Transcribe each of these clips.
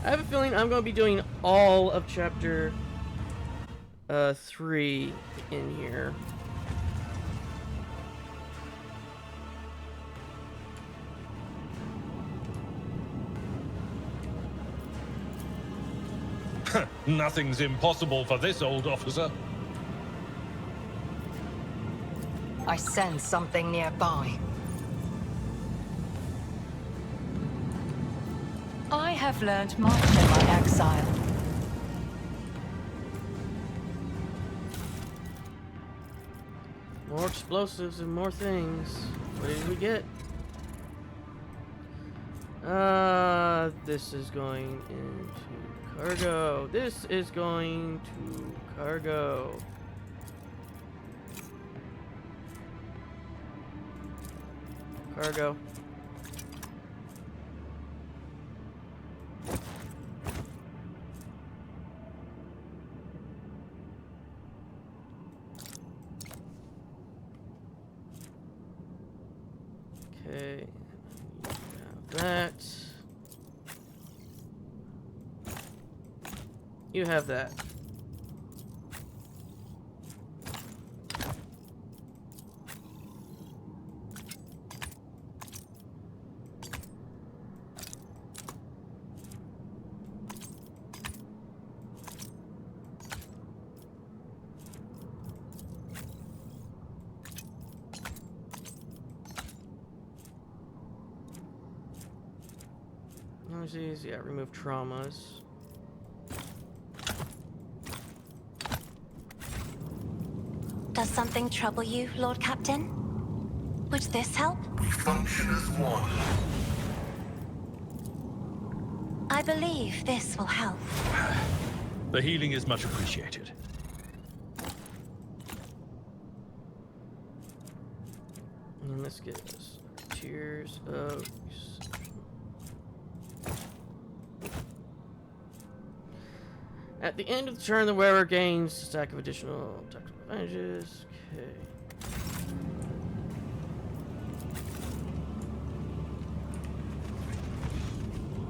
I have a feeling I'm going to be doing all of chapter 3 in here. Nothing's impossible for this old officer. I sense something nearby. I have learned much in my exile. More explosives and more things. What did we get? This is going into cargo. This is going to cargo. Cargo. Okay, that. You have that. Yeah, remove traumas. Does something trouble you, Lord Captain? Would this help? Function as one. I believe this will help. The healing is much appreciated. And let's get this. Tears of... At the end of the turn, the wearer gains a stack of additional tactical advantages. Okay.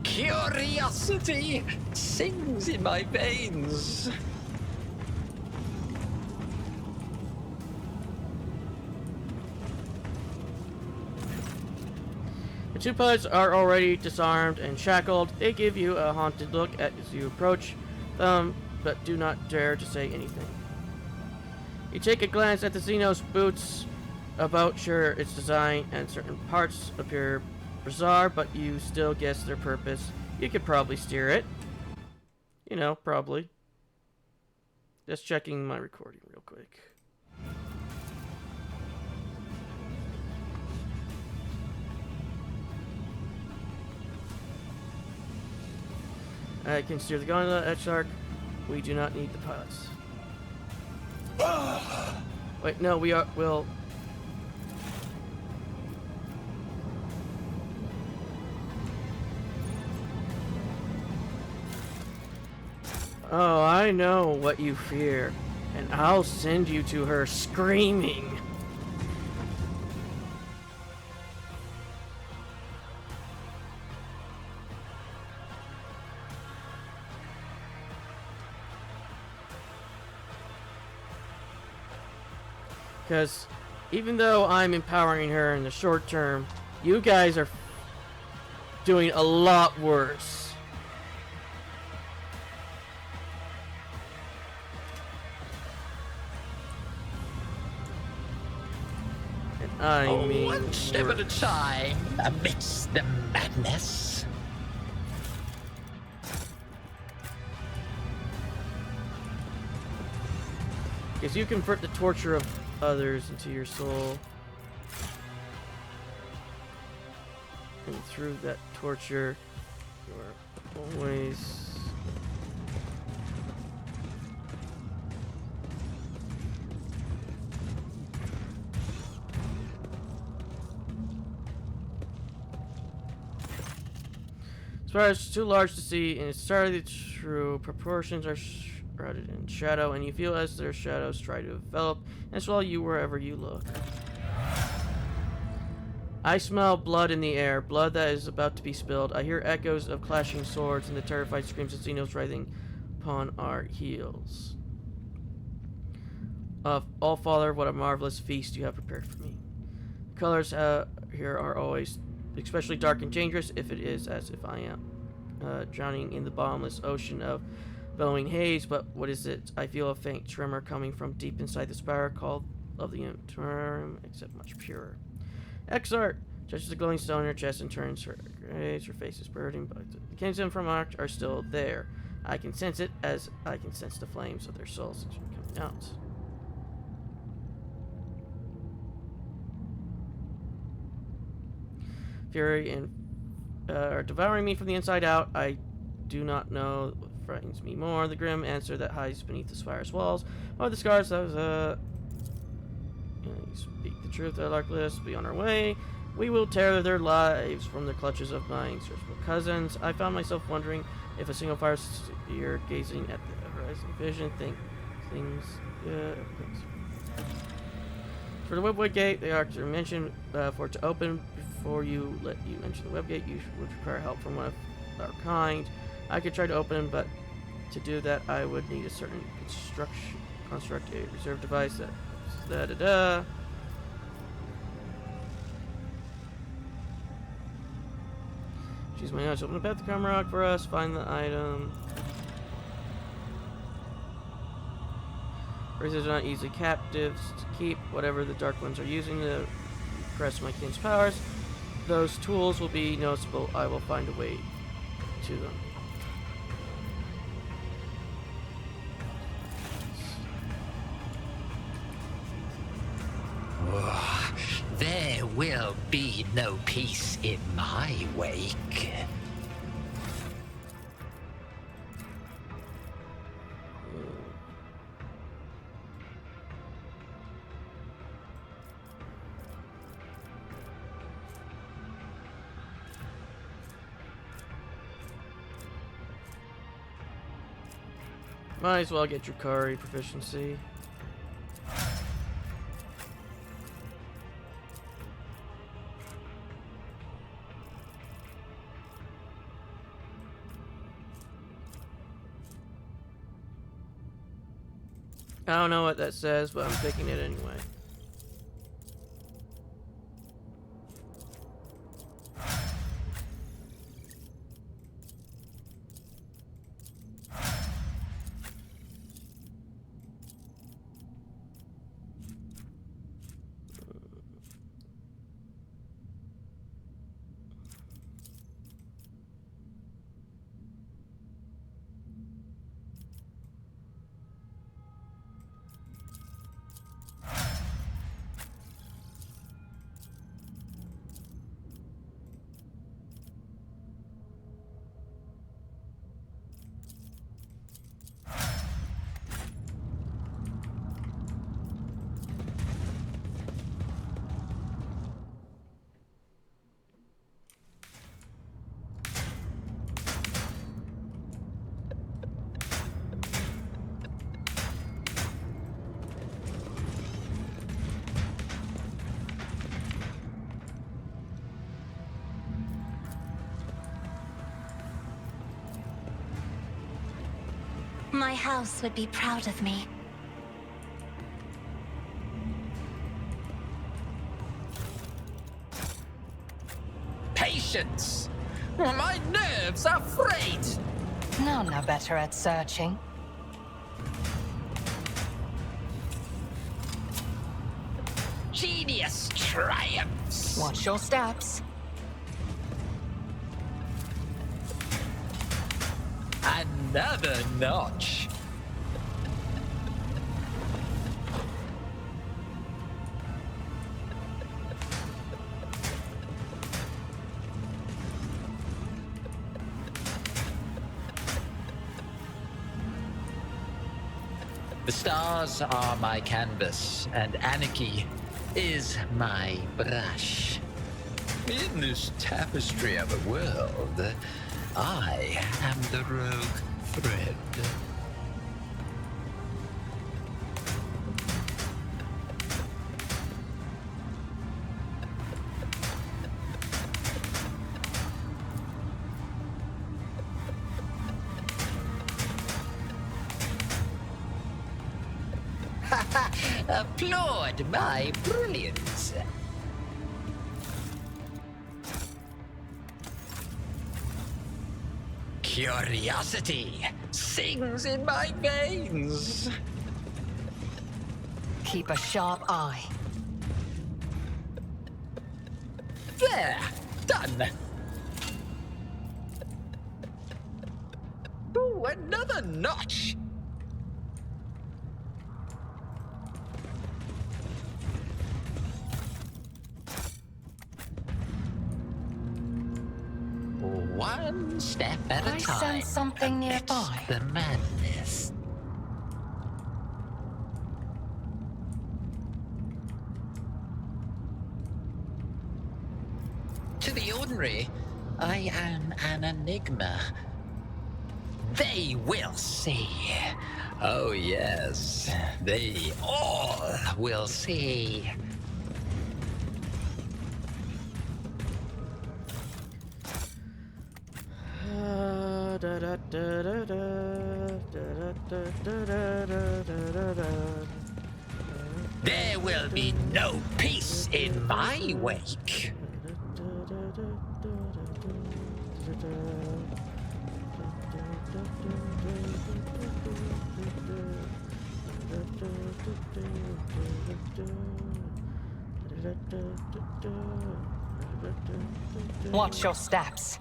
Curiosity sings in my veins. The two pilots are already disarmed and shackled. They give you a haunted look as you approach them, but do not dare to say anything. You take a glance at the Xenos boots, about sure its design and certain parts appear bizarre, but you still guess their purpose. You could probably steer it. You know, probably. Just checking my recording real quick. I can steer the gondola at Shark. We do not need the pilots. Wait, no, we'll... Oh, I know what you fear, and I'll send you to her screaming. Because even though I'm empowering her in the short term, you guys are doing a lot worse. And I mean one step at a time amidst the madness. Because you convert the torture of others into your soul, and through that torture you are always as far as too large to see, and it's entirely true. Proportions are shrouded in shadow, and you feel as their shadows try to develop and swallow you wherever you look. I smell blood in the air, blood that is about to be spilled. I hear echoes of clashing swords and the terrified screams of Xenos writhing upon our heels. All Father, what a marvelous feast you have prepared for me. The colors here are always especially dark and dangerous, if it is as if I am drowning in the bottomless ocean of bellowing haze. But what is it? I feel a faint tremor coming from deep inside the spiral called of the term, except much purer. Exart touches the glowing stone in her chest and turns her gaze. Her face is burning, but the kinsmen from Arct are still there. I can sense it as I can sense the flames of their souls coming out. Fury and are devouring me from the inside out. I do not know what frightens me more: the grim answer that hides beneath the spire's walls, or the scars that you speak the truth. Our Arclist will be on our way. We will tear their lives from the clutches of my inseparable cousins. I found myself wondering if a single fire sphere gazing at the horizon vision things. For the webway gate, the Arcs are mentioned for it to open. Before you let you enter the web gate, you would require help from one of our kind. I could try to open, but to do that, I would need a certain construct a reserve device that. Choose my notch. Open the path to Comrock for us. Find the item. Razors are not easily captives to keep. Whatever the Dark Ones are using to press my kin's powers, those tools will be noticeable. I will find a way to them. Oh, there will be no peace in my wake. Might as well get your curry proficiency. I don't know what that says, but I'm picking it anyway. My house would be proud of me. Patience! My nerves are frayed! None are better at searching. Genius triumphs! Watch your steps. Another notch. The stars are my canvas, and anarchy is my brush. In this tapestry of a world, I am the rogue thread. Applaud my brilliance. Curiosity sings in my veins. Keep a sharp eye. There, done. Ooh, another notch. One step at I a time. sense something nearby. The madness. To the ordinary, I am an enigma. They will see. Oh, yes. They all will see. There will be no peace in my wake. Watch your steps.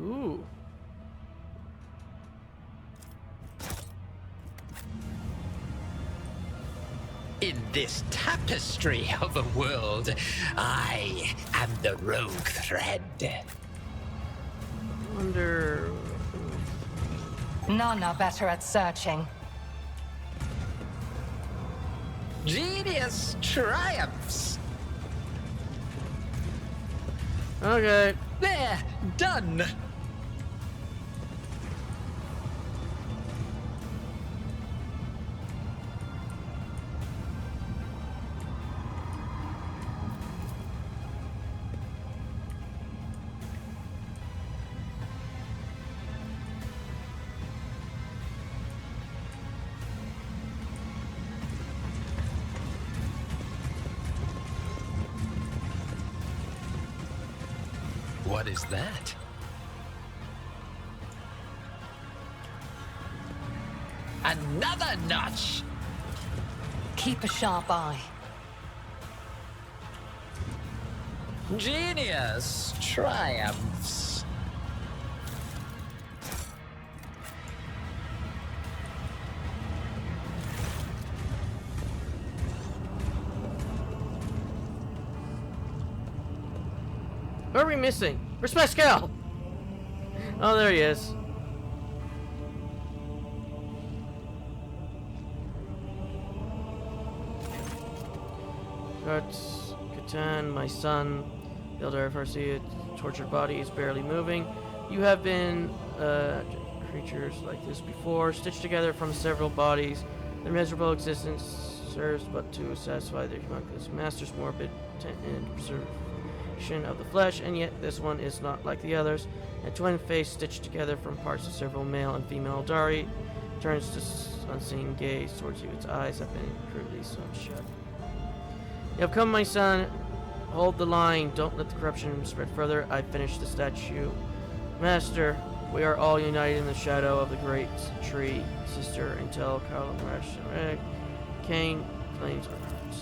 Ooh. In this tapestry of a world, I am the rogue thread. Wonder. None are better at searching. Genius triumphs. Okay. There, done. What is that? Another notch! Keep a sharp eye. Genius triumphs. Who are we missing? Where's Pascal? Oh, there he is. Got Catan, my son. The elder of Farsi, tortured body is barely moving. You have been creatures like this before, stitched together from several bodies. Their miserable existence serves but to satisfy their humongous master's morbid and preservation of the flesh, and yet this one is not like the others. A twin face stitched together from parts of several male and female Dari turns to unseen gaze towards you. Its eyes have been crudely sewn shut. You have come, my son. Hold the line. Don't let the corruption spread further. I finished the statue. Master, we are all united in the shadow of the great tree. Sister, until Carl Rash Cain claims our hearts.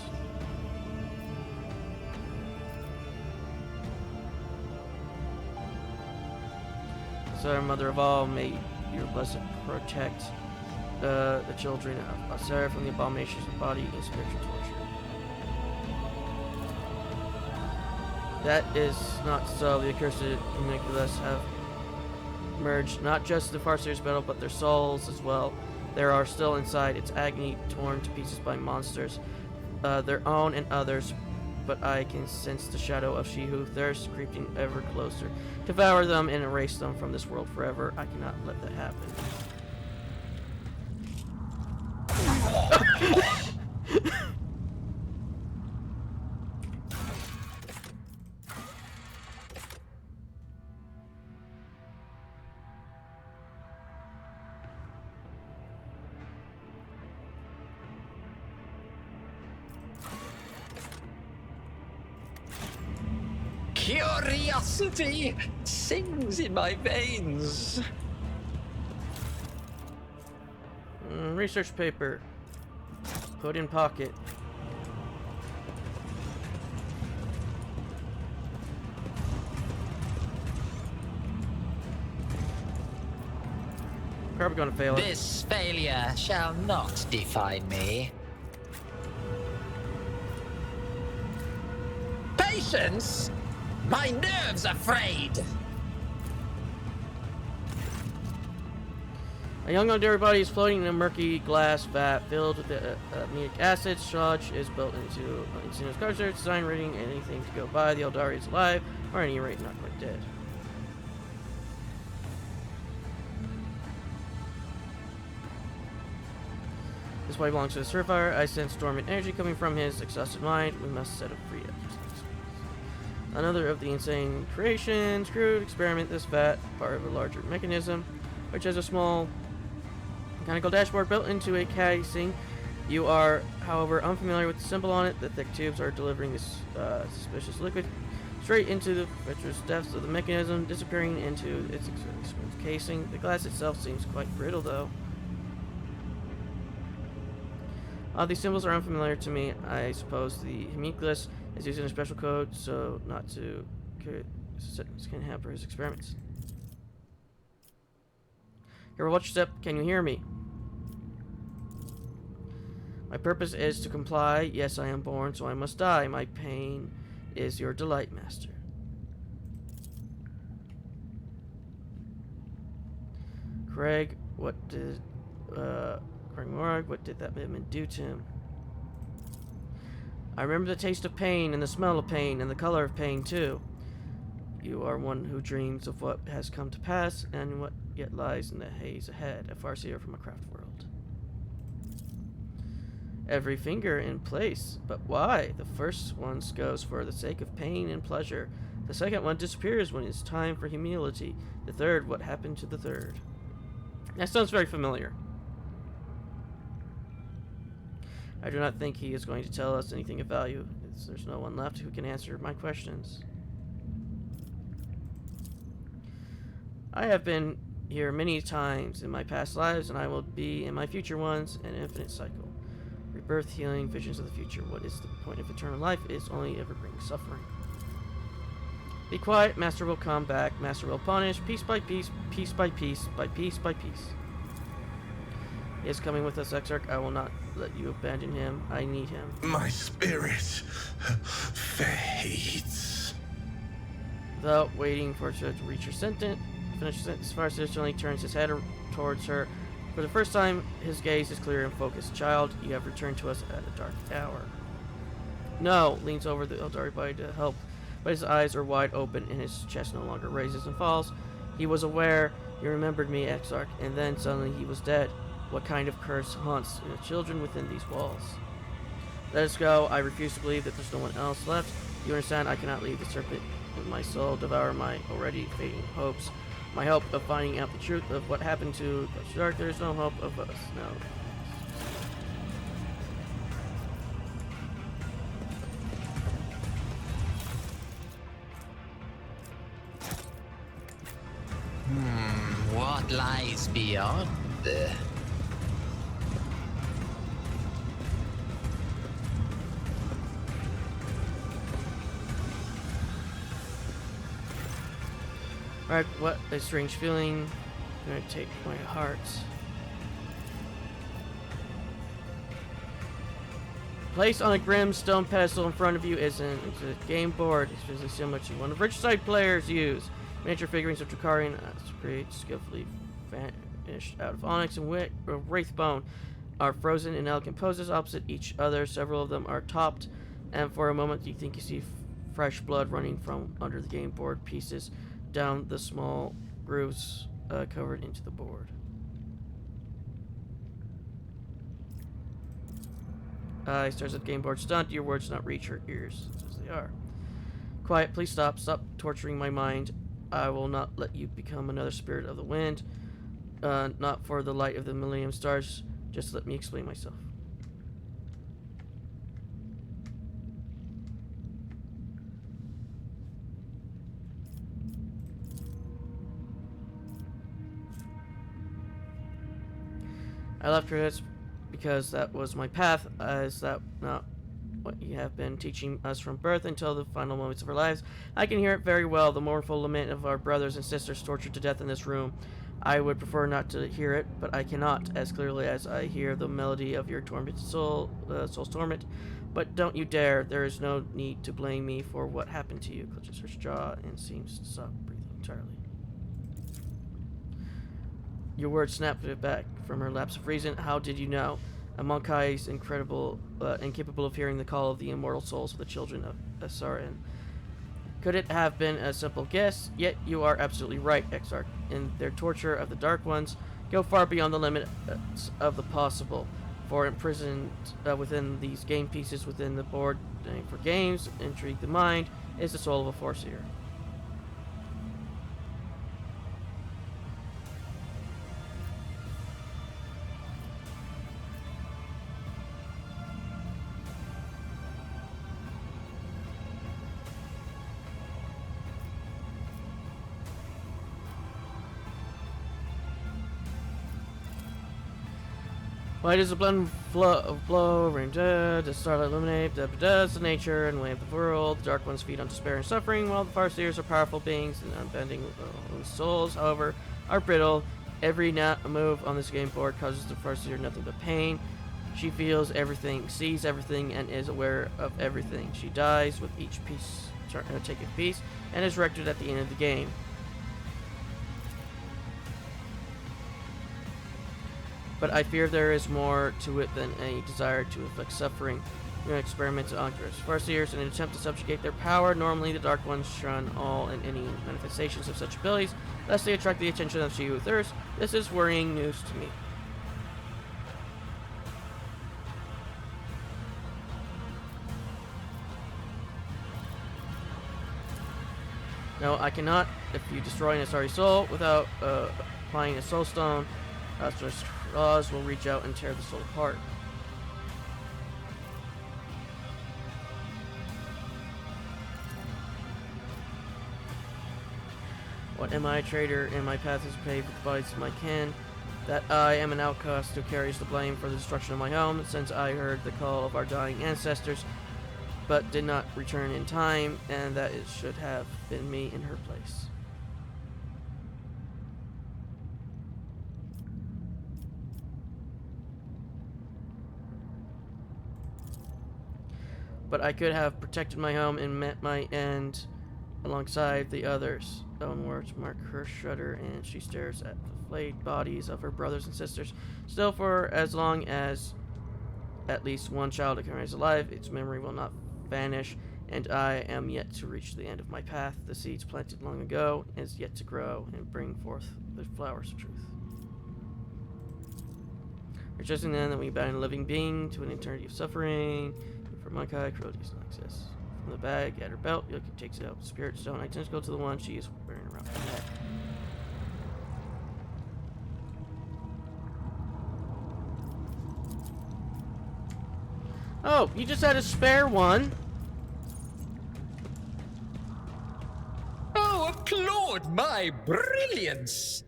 So, Mother of all, may your blessed protect the children of Asera from the abominations of body and spiritual torture. That is not so. The accursed Homunculus have merged not just the Farseer's battle, but their souls as well. There are still inside its agony, torn to pieces by monsters, their own and others, but I can sense the shadow of she who thirsts creeping ever closer. Devour them and erase them from this world forever. I cannot let that happen. Curiosity sings in my veins. Research paper. Put in pocket. Probably gonna fail it. This failure shall not define me. Patience? My nerves are frayed. A young undead body is floating in a murky glass vat filled with aminic acid. Sludge is built into Encino's culture. Design rating anything to go by. The Eldari is alive, or at any rate, not quite dead. This body belongs to the Survivor. I sense dormant energy coming from his exhausted mind. We must set it free. Another of the insane creations. Crude experiment. This vat, part of a larger mechanism, which has a small mechanical dashboard built into a casing. You are, however, unfamiliar with the symbol on it. The thick tubes are delivering this suspicious liquid straight into the treacherous depths of the mechanism, disappearing into its smooth casing. The glass itself seems quite brittle, though. These symbols are unfamiliar to me. I suppose the homunculus is using a special code so not to can hamper his experiments. Here, watch your step. Can you hear me? My purpose is to comply. Yes, I am born, so I must die. My pain is your delight, master. Craig, what did Craig Morag, what did that movement do to him? I remember the taste of pain and the smell of pain and the color of pain too. You are one who dreams of what has come to pass and what yet lies in the haze ahead, a farseer from a craft world. Every finger in place, but why? The first one goes for the sake of pain and pleasure. The second one disappears when it's time for humility. The third, what happened to the third? That sounds very familiar. I do not think he is going to tell us anything of value. There's no one left who can answer my questions. I have been here many times in my past lives, and I will be in my future ones, an infinite cycle. Rebirth, healing, visions of the future. What is the point of eternal life? It is only ever bring suffering. Be quiet, Master will come back, Master will punish, piece by piece, piece by piece, by piece by piece. He is coming with us, Exarch. I will not let you abandon him. I need him. My spirit fades. Without waiting for her to reach her sentence, finish her sentence, Farsighted suddenly turns his head towards her. For the first time, his gaze is clear and focused. Child, you have returned to us at a dark hour. No, leans over the Eldari body to help, but his eyes are wide open and his chest no longer raises and falls. He was aware. He remembered me, Exarch, and then suddenly he was dead. What kind of curse haunts the children within these walls? Let us go. I refuse to believe that there's no one else left. You understand? I cannot leave the serpent with my soul, devour my already fading hopes. My hope of finding out the truth of what happened to the Dark. There is no hope of us. No. What lies beyond? Alright, what a strange feeling. I'm gonna take my heart. Placed on a grim stone pedestal in front of you is a game board. It's really similar to one of Richside players use. Miniature figurines of Drakarian create skillfully vanished out of onyx and wraithbone are frozen in elegant poses opposite each other. Several of them are topped, and for a moment you think you see fresh blood running from under the game board pieces down the small grooves covered into the board. eye stares at the game board, stunned. Your words do not reach her ears, as they are. Quiet, please stop. Stop torturing my mind. I will not let you become another spirit of the wind. Not for the light of the millennium stars. Just let me explain myself. I left her because that was my path. Is that not what you have been teaching us from birth until the final moments of our lives? I can hear it very well, the mournful lament of our brothers and sisters tortured to death in this room. I would prefer not to hear it, but I cannot, as clearly as I hear the melody of your tormented soul's torment. But don't you dare. There is no need to blame me for what happened to you. Clutches her jaw and seems to stop breathing entirely. Your words snapped it back from her lapse of reason. How did you know? A Monkai is incapable of hearing the call of the immortal souls of the children of Asarin. Could it have been a simple guess? Yet you are absolutely right, Exarch. In their torture of the Dark Ones, go far beyond the limits of the possible. For imprisoned within these game pieces within the board for games, intrigue the mind, is the soul of a Forseer. Why does the blend blow, rain dead, the starlight illuminate, does the nature and way of the world, the dark ones feed on despair and suffering, while the Farseers are powerful beings and unbending souls, however, are brittle. Every move on this game board causes the Farseer nothing but pain. She feels everything, sees everything, and is aware of everything. She dies with each piece, taken piece, and is resurrected at the end of the game. But I fear there is more to it than a desire to inflict suffering. We experiment on Farseers in an attempt to subjugate their power. Normally, the Dark Ones shun all and any manifestations of such abilities, lest they attract the attention of she who thirsts. This is worrying news to me. No, I cannot. If you destroy an Asari soul without applying a soul stone, claws will reach out and tear the soul apart. What am I, a traitor, and my path is paved with the bodies of my kin? That I am an outcast who carries the blame for the destruction of my home, since I heard the call of our dying ancestors, but did not return in time, and that it should have been me in her place. But I could have protected my home and met my end alongside the others. Own words mark her shudder, and she stares at the flayed bodies of her brothers and sisters. Still, for as long as at least one child remains alive, its memory will not vanish, and I am yet to reach the end of my path. The seeds planted long ago is yet to grow and bring forth the flowers of truth. Rejoicing then that we bind a living being to an eternity of suffering. For Monkai, cruelty does not exist. From the bag at her belt, Yoki takes it out. Spirit stone identical to the one she is wearing around her neck. Oh, you just had a spare one. Oh, applaud my brilliance!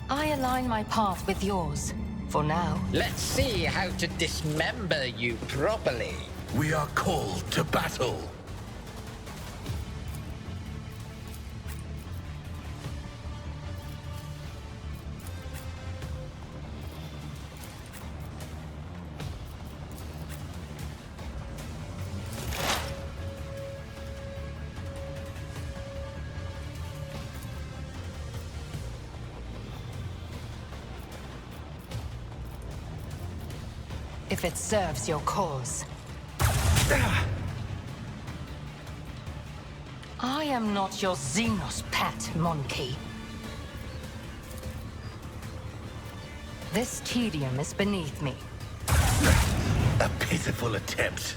I align my path with yours, for now. Let's see how to dismember you properly. We are called to battle. If it serves your cause. I am not your Xenos pet, monkey. This tedium is beneath me. A pitiful attempt.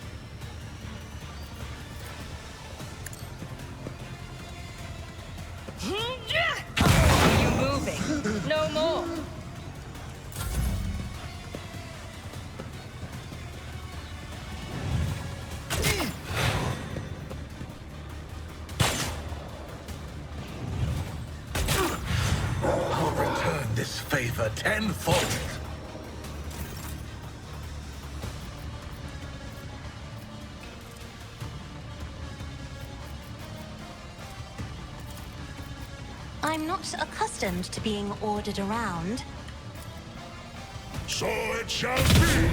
Are you moving? No more. I'll return this favor tenfold. I'm not accustomed to being ordered around. So it shall be.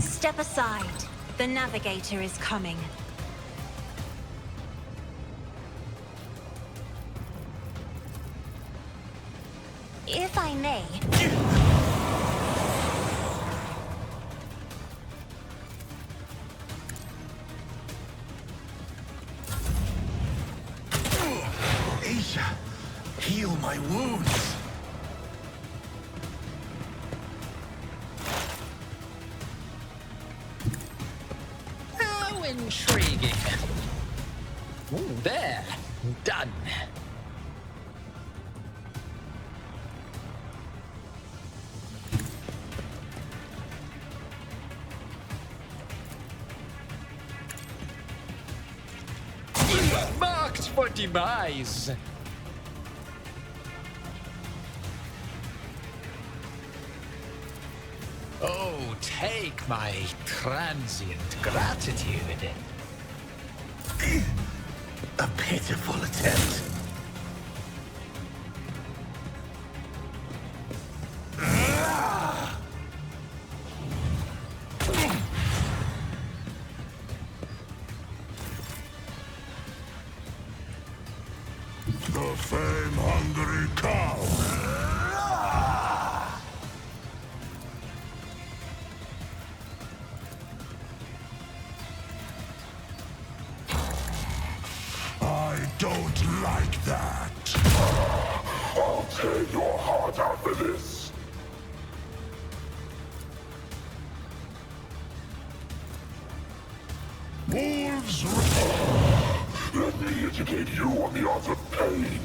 Step aside. The navigator is coming. If I may. Asia, heal my wounds. How intriguing. Ooh, there. Done. You are marked for demise. Oh, take my transient gratitude. A pitiful attempt. The fame-hungry cow. I don't like that. I'll tear your heart out for this. Wolves! Let me educate you on the art of pain.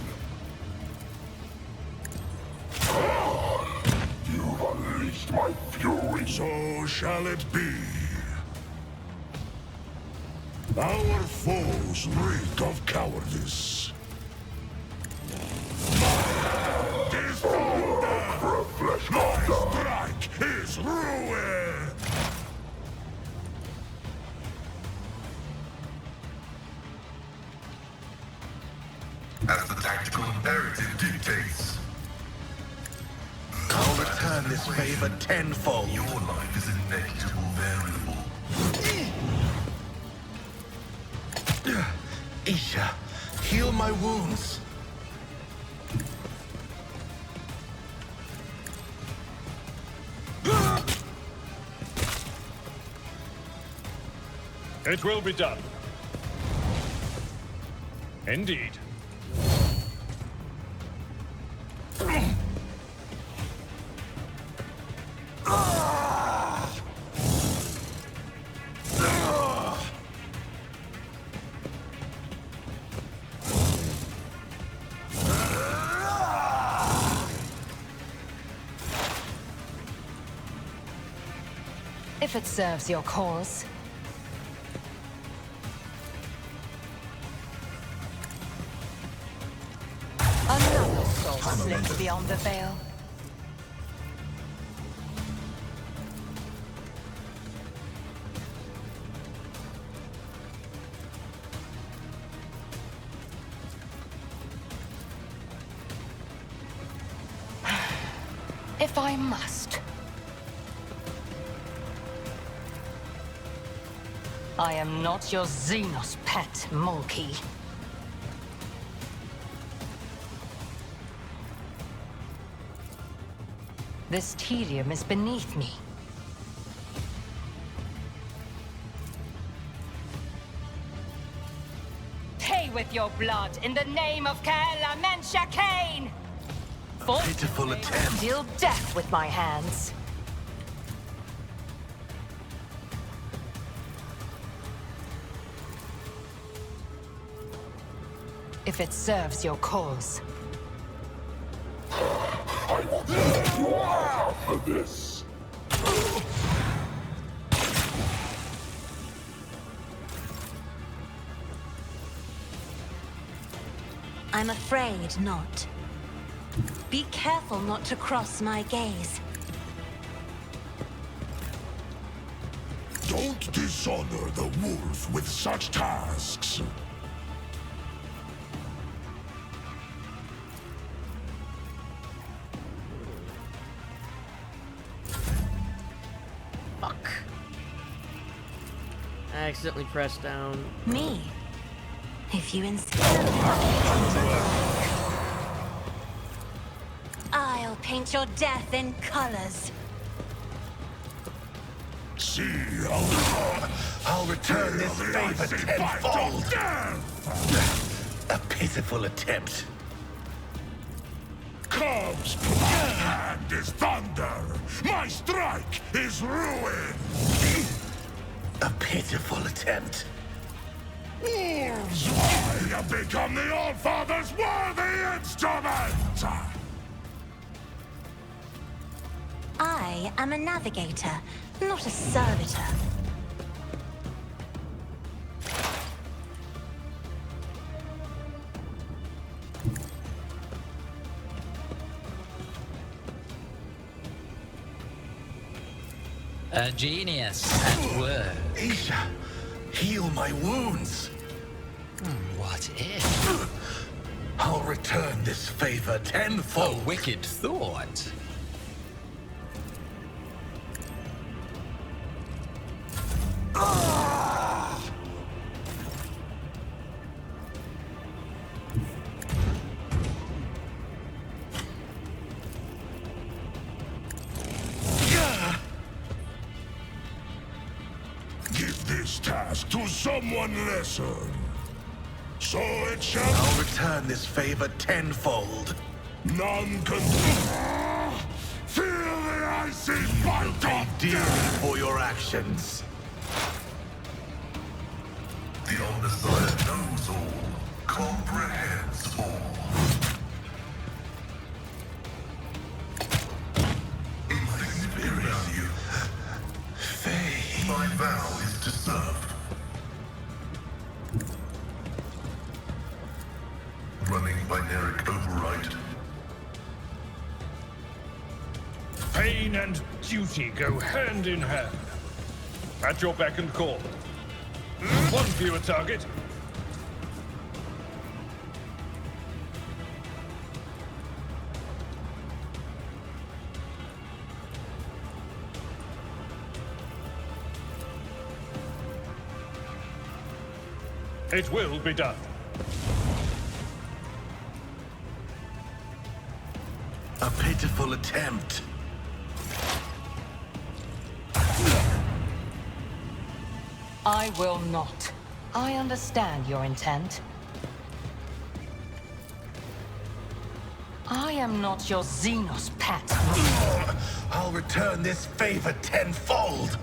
You've unleashed my fury. So shall it be. Our foes reek of cowardice. For a flesh my strike is ruin! As the tactical imperative dictates. I'll return this favor tenfold. Your life is a negligible variable. Isha, heal my wounds. It will be done. Indeed. If it serves your cause. Another soul slipped beyond the veil. If I must. I am not your Xenos pet, monkey. This tedium is beneath me. Pay with your blood in the name of Kaela Mensha Kane! Pitiful attempt. Deal death with my hands. If it serves your cause. I will tear your heart out for this. I'm afraid not. Be careful not to cross my gaze. Don't dishonor the wolf with such tasks. Fuck. I accidentally pressed down. Me, if you insist. I'll paint your death in colors. See, I'll return this favor tenfold. A pitiful attempt. Comes, my hand is thunder. My strike is ruin. A pitiful attempt. Wolves, I have become the All-Father's worthy instrument. I am a navigator, not a servitor. A genius at work. Isha, heal my wounds. What if? I'll return this favor A tenfold. wicked thought. Give this task to someone lesser. So it shall I'll return this favor tenfold. none can feel the icy bite Pay of dearly death. for your actions. The Omnissiah knows all, comprehends all. I experience you. Faye. My vow is to serve. Running binaric override. Pain and duty go hand in hand. At your beck and call. One fewer target. It will be done. A pitiful attempt. I will not. I understand your intent. I am not your Xenos pet. I'll return this favor tenfold.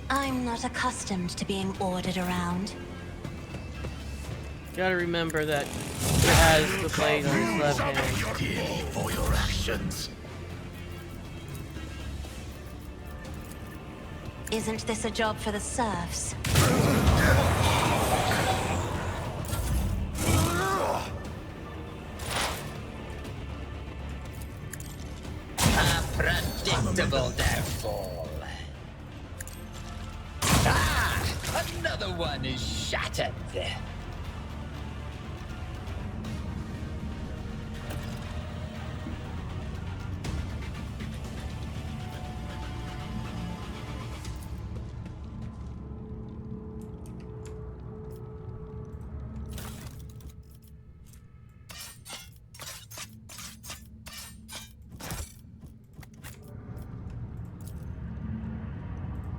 I'm not accustomed to being ordered around. Gotta remember that he has the blade on his left hand. Dearly for your actions. Isn't this a job for the serfs? A predictable downfall. Ah! Another one is shattered.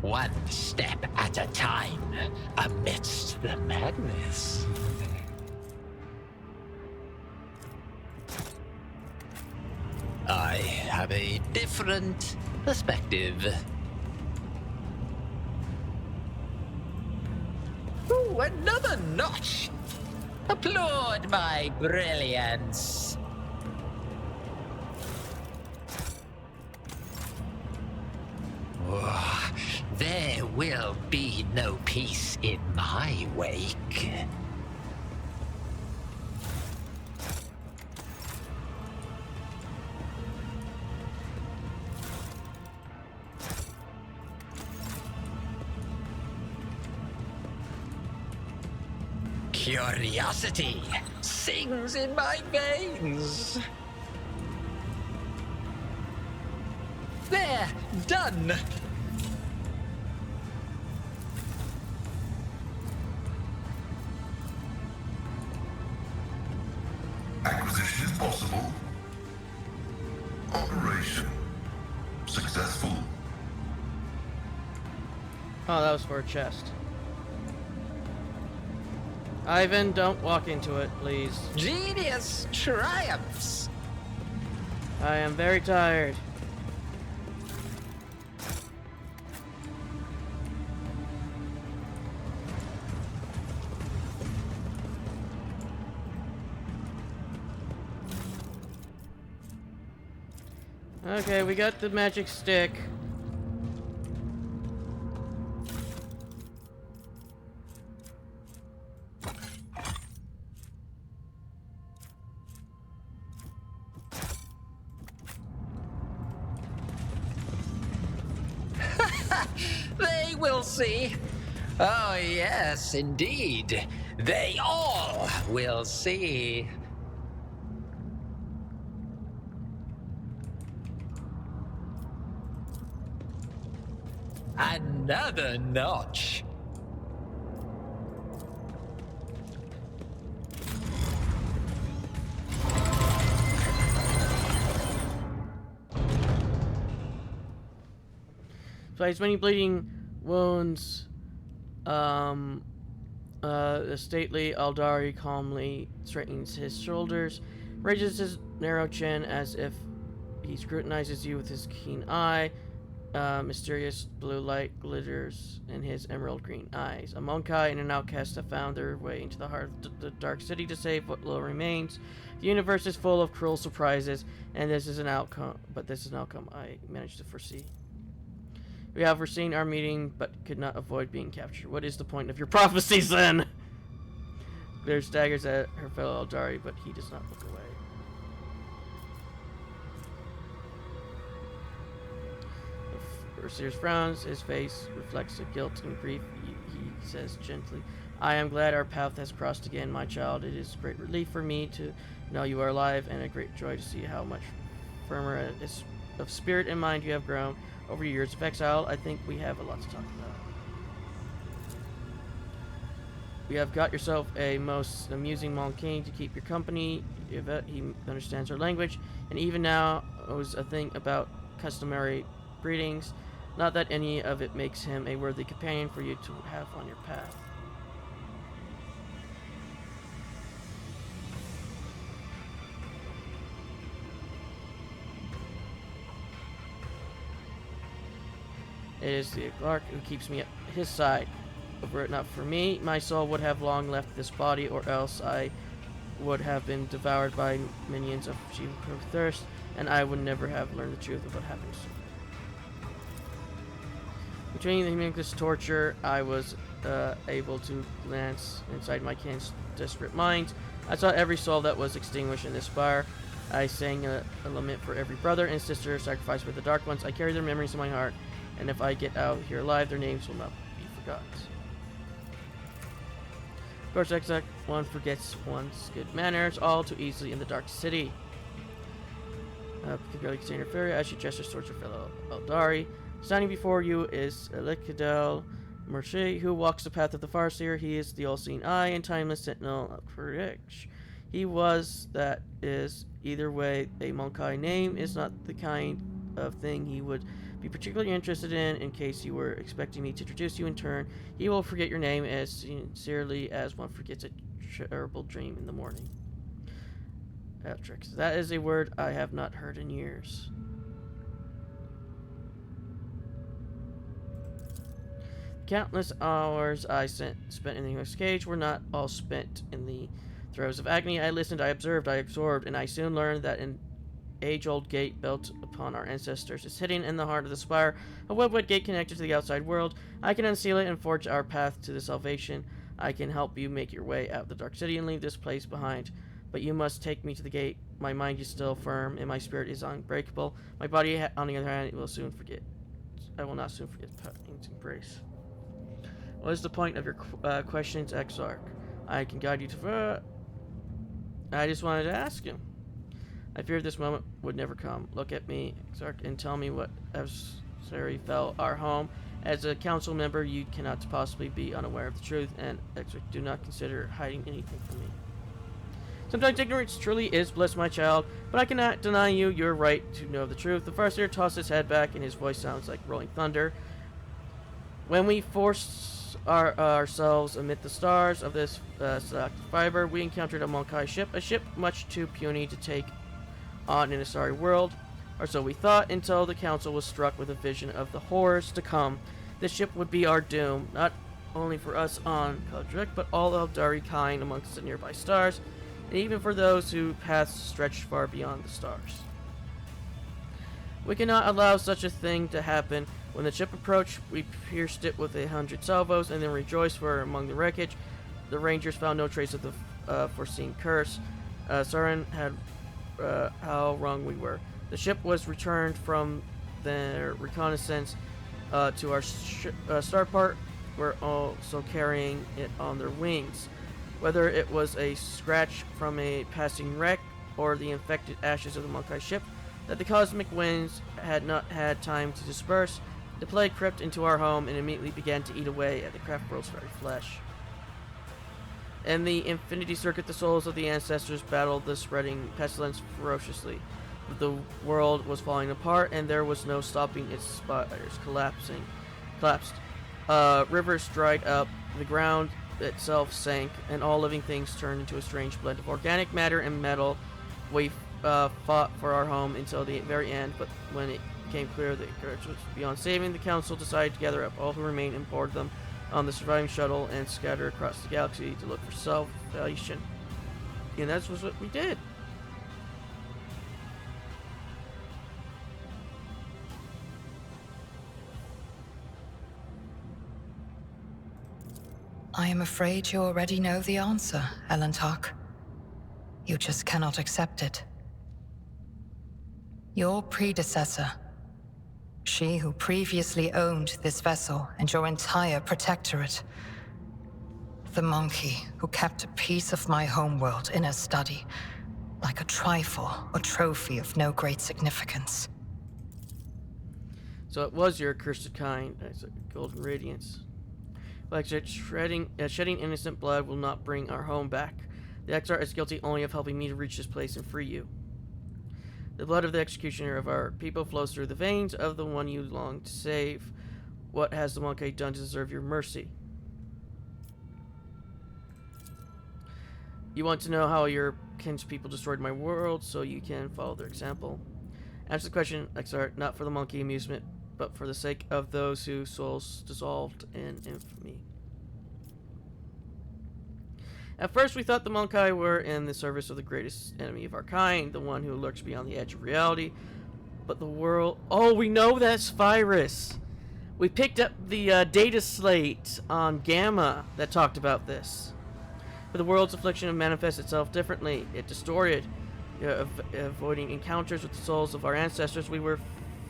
one step at a time amidst the madness. I have a different perspective. Ooh, another notch! Applaud my brilliance! Oh, there will be no peace in my wake. Curiosity sings in my veins. There, done. Acquisition is possible. Operation successful. Oh, that was for a chest. Ivan, don't walk into it, please. Genius triumphs. I am very tired. Okay, we got the magic stick. They will see. Oh, yes, indeed. They all will see. Another notch. Despite many bleeding wounds, the stately Aldari calmly straightens his shoulders, raises his narrow chin as if he scrutinizes you with his keen eye. Mysterious blue light glitters in his emerald green eyes. A Monkai and an outcast have found their way into the heart of the Dark City to save what little remains. The universe is full of cruel surprises, and this is an outcome. But this is an outcome I managed to foresee. We have foreseen our meeting, but could not avoid being captured. What is the point of your prophecies, then? Claire staggers at her fellow Eldari, but he does not look away. Sears frowns. His face reflects a guilt and grief. He says gently, I am glad our path has crossed again, my child. It is a great relief for me to know you are alive, and a great joy to see how much firmer of spirit and mind you have grown over years of exile. I think we have a lot to talk about. We have got yourself a most amusing Monking to keep your company. He understands our language, and even now knows a thing about customary greetings. Not that any of it makes him a worthy companion for you to have on your path. It is the Clark who keeps me at his side. Were it not for me, my soul would have long left this body, or else I would have been devoured by minions of sheep of thirst, and I would never have learned the truth of what happened to me. Between the humanist torture, I was able to glance inside my kin's desperate minds. I saw every soul that was extinguished in this fire. I sang a lament for every brother and sister sacrificed by the Dark Ones. I carry their memories in my heart, and if I get out here alive, their names will not be forgotten. Of course, exact one forgets one's good manners all too easily in the Dark City. Particularly consider Fury as she gestures towards her fellow Eldari. Standing before you is Elikadel Merche, who walks the path of the Farseer. He is the all-seeing eye and timeless sentinel of courage. He was, that is, either way, a Monkai name is not the kind of thing he would be particularly interested in case you were expecting me to introduce you in turn. He will forget your name as sincerely as one forgets a terrible dream in the morning. Atrix. That is a word I have not heard in years. Countless hours I spent in the U.S. cage were not all spent in the throes of agony. I listened, I observed, I absorbed, and I soon learned that an age-old gate built upon our ancestors is hidden in the heart of the spire, a web-wide gate connected to the outside world. I can unseal it and forge our path to the salvation. I can help you make your way out of the Dark City and leave this place behind. But you must take me to the gate. My mind is still firm, and my spirit is unbreakable. My body, on the other hand, will soon forget. I will not soon forget Pain's embrace. What is the point of your questions, Exarch? I can guide you to... I just wanted to ask him. I feared this moment would never come. Look at me, Exarch, and tell me what adversary fell our home. As a council member, you cannot possibly be unaware of the truth, and Exarch, do not consider hiding anything from me. Sometimes ignorance truly is bliss, my child, but I cannot deny you your right to know the truth. The Farseer tossed his head back, and his voice sounds like rolling thunder. When we forced ourselves amid the stars of this selective fiber, we encountered a Monkai ship, a ship much too puny to take on in a starry world, or so we thought, until the council was struck with a vision of the horrors to come. This ship would be our doom, not only for us on Kodrick, but all of Darikine amongst the nearby stars, and even for those whose paths stretched far beyond the stars. We cannot allow such a thing to happen. When the ship approached, we pierced it with 100 salvos, and then rejoiced, for among the wreckage, the Rangers found no trace of the foreseen curse. Sarin had how wrong we were. The ship was returned from their reconnaissance to our start part. We're also carrying it on their wings. Whether it was a scratch from a passing wreck or the infected ashes of the Monkai ship that the cosmic winds had not had time to disperse, the plague crept into our home and immediately began to eat away at the craft world's very flesh. In the infinity circuit, the souls of the ancestors battled the spreading pestilence ferociously. The world was falling apart, and there was no stopping its spires collapsed. Rivers dried up, the ground itself sank, and all living things turned into a strange blend of organic matter and metal. We fought for our home until the very end, but when it became clear that it was beyond saving, the council decided to gather up all who remained and board them on the surviving shuttle and scatter across the galaxy to look for salvation. And that's what we did. I am afraid you already know the answer, Elentark. You just cannot accept it. Your predecessor, she who previously owned this vessel and your entire protectorate, the monkey who kept a piece of my homeworld in her study, like a trifle or trophy of no great significance. So it was your accursed kind, golden radiance. Like shedding innocent blood will not bring our home back. The Exarch is guilty only of helping me to reach this place and free you. The blood of the executioner of our people flows through the veins of the one you long to save. What has the Monkai done to deserve your mercy? You want to know how your kinspeople destroyed my world, so you can follow their example? Answer the question, Exarch, not for the monkey amusement, but for the sake of those whose souls dissolved in infamy. At first, we thought the Monkai were in the service of the greatest enemy of our kind, the one who lurks beyond the edge of reality. But the world... Oh, we know that's Virus! We picked up the data slate on Gamma that talked about this. But the world's affliction manifests itself differently. It distorted. Avoiding encounters with the souls of our ancestors, we were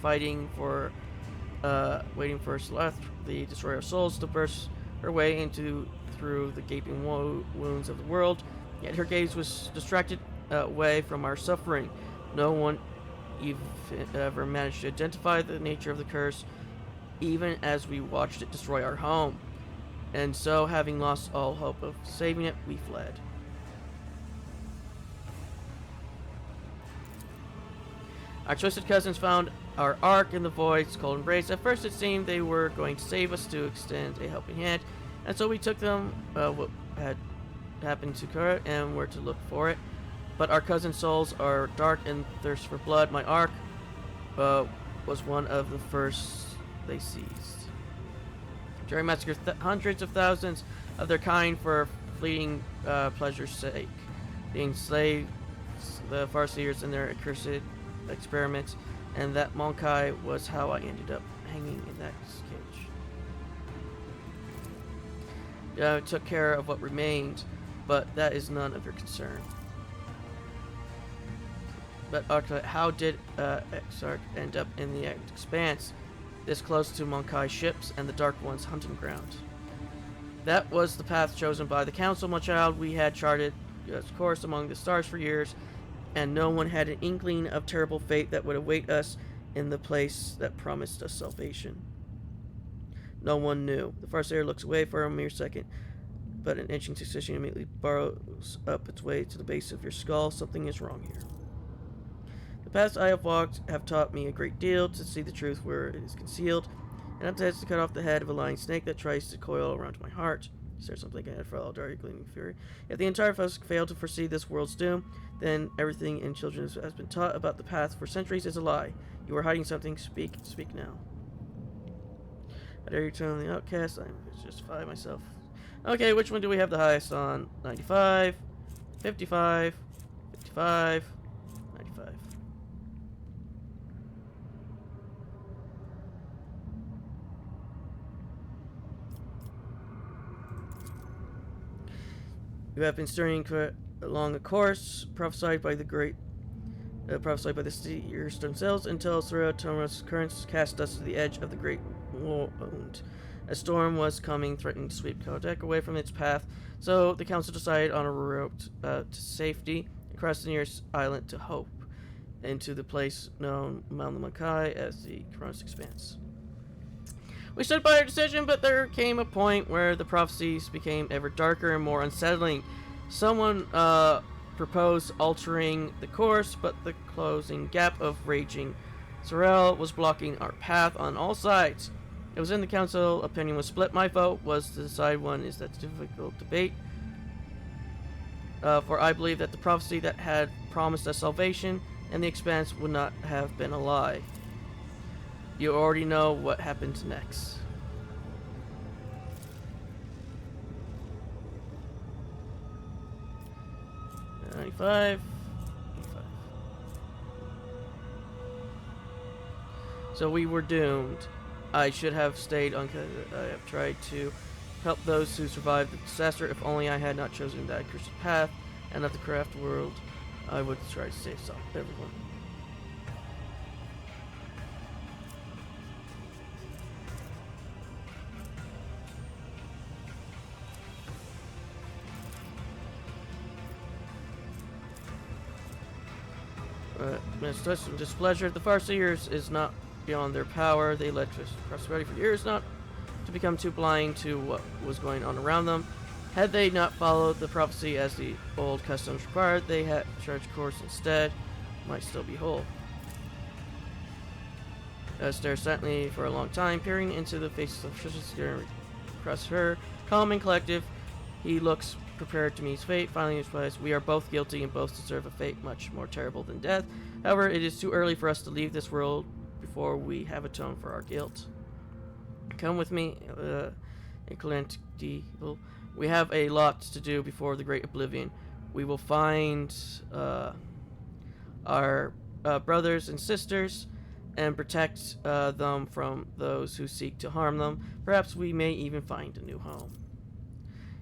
fighting for... waiting for Seleth, the destroyer of souls, to burst her way through the gaping wounds of the world. Yet her gaze was distracted away from our suffering. No one ever managed to identify the nature of the curse, even as we watched it destroy our home. And so, having lost all hope of saving it, we fled. Our twisted cousins found our ark in the void's cold embrace. At first it seemed they were going to save us, to extend a helping hand, and so we took them what had happened to Kura and were to look for it. But our cousin souls are dark and thirst for blood. My ark was one of the first they seized. Jerry massacred hundreds of thousands of their kind for fleeting pleasure's sake. They enslaved the Farseers in their accursed experiments, and that Monkai was how I ended up hanging in that cage. I took care of what remained, but that is none of your concern. But how did Exarch end up in the expanse, this close to Monkai's ships and the Dark One's hunting ground? That was the path chosen by the Council, my child. We had charted its course among the stars for years, and no one had an inkling of terrible fate that would await us in the place that promised us salvation. No one knew. The Farseer looks away for a mere second, but an inching suspicion immediately burrows up its way to the base of your skull. Something is wrong here. The paths I have walked have taught me a great deal, to see the truth where it is concealed, and I'm tempted to cut off the head of a lying snake that tries to coil around my heart. Is there something ahead for all dark gleaming fury? If the entire foes fail to foresee this world's doom, then everything in children has been taught about the path for centuries is a lie. You are hiding something. Speak now. I dare you turn on the outcast. I justify myself. Okay, which one do we have the highest on? 95, 55, 55, 95. You have been steering along a course prophesied by the seers themselves until Thomas currents cast us to the edge of the great wound. A storm was coming, threatening to sweep Kodak away from its path, so the council decided on a route to safety across the nearest island to Hope, into the place known among the Makai as the Kronos Expanse. We stood by our decision, but there came a point where the prophecies became ever darker and more unsettling. Someone proposed altering the course, but the closing gap of raging Sorel was blocking our path on all sides. It was in the council, opinion was split. My vote was to decide one is that difficult debate. For I believe that the prophecy that had promised us salvation and the expanse would not have been a lie. You already know what happens next. $95. So we were doomed. I should have stayed on. I have tried to help those who survived the disaster. If only I had not chosen that cursed path and left the craft world, I would try to save everyone. With displeasure, the Farseers is not beyond their power. They led to prosperity for years, not to become too blind to what was going on around them. Had they not followed the prophecy as the old customs required, they had charged course instead, might still be whole. Stare silently for a long time, peering into the faces of Trisha, staring across her. Calm and collective, he looks prepared to meet his fate. Finally, he replies, "We are both guilty and both deserve a fate much more terrible than death. However, it is too early for us to leave this world before we have atoned for our guilt. Come with me, Inclinanti. We have a lot to do before the great oblivion. We will find our brothers and sisters and protect them from those who seek to harm them. Perhaps we may even find a new home.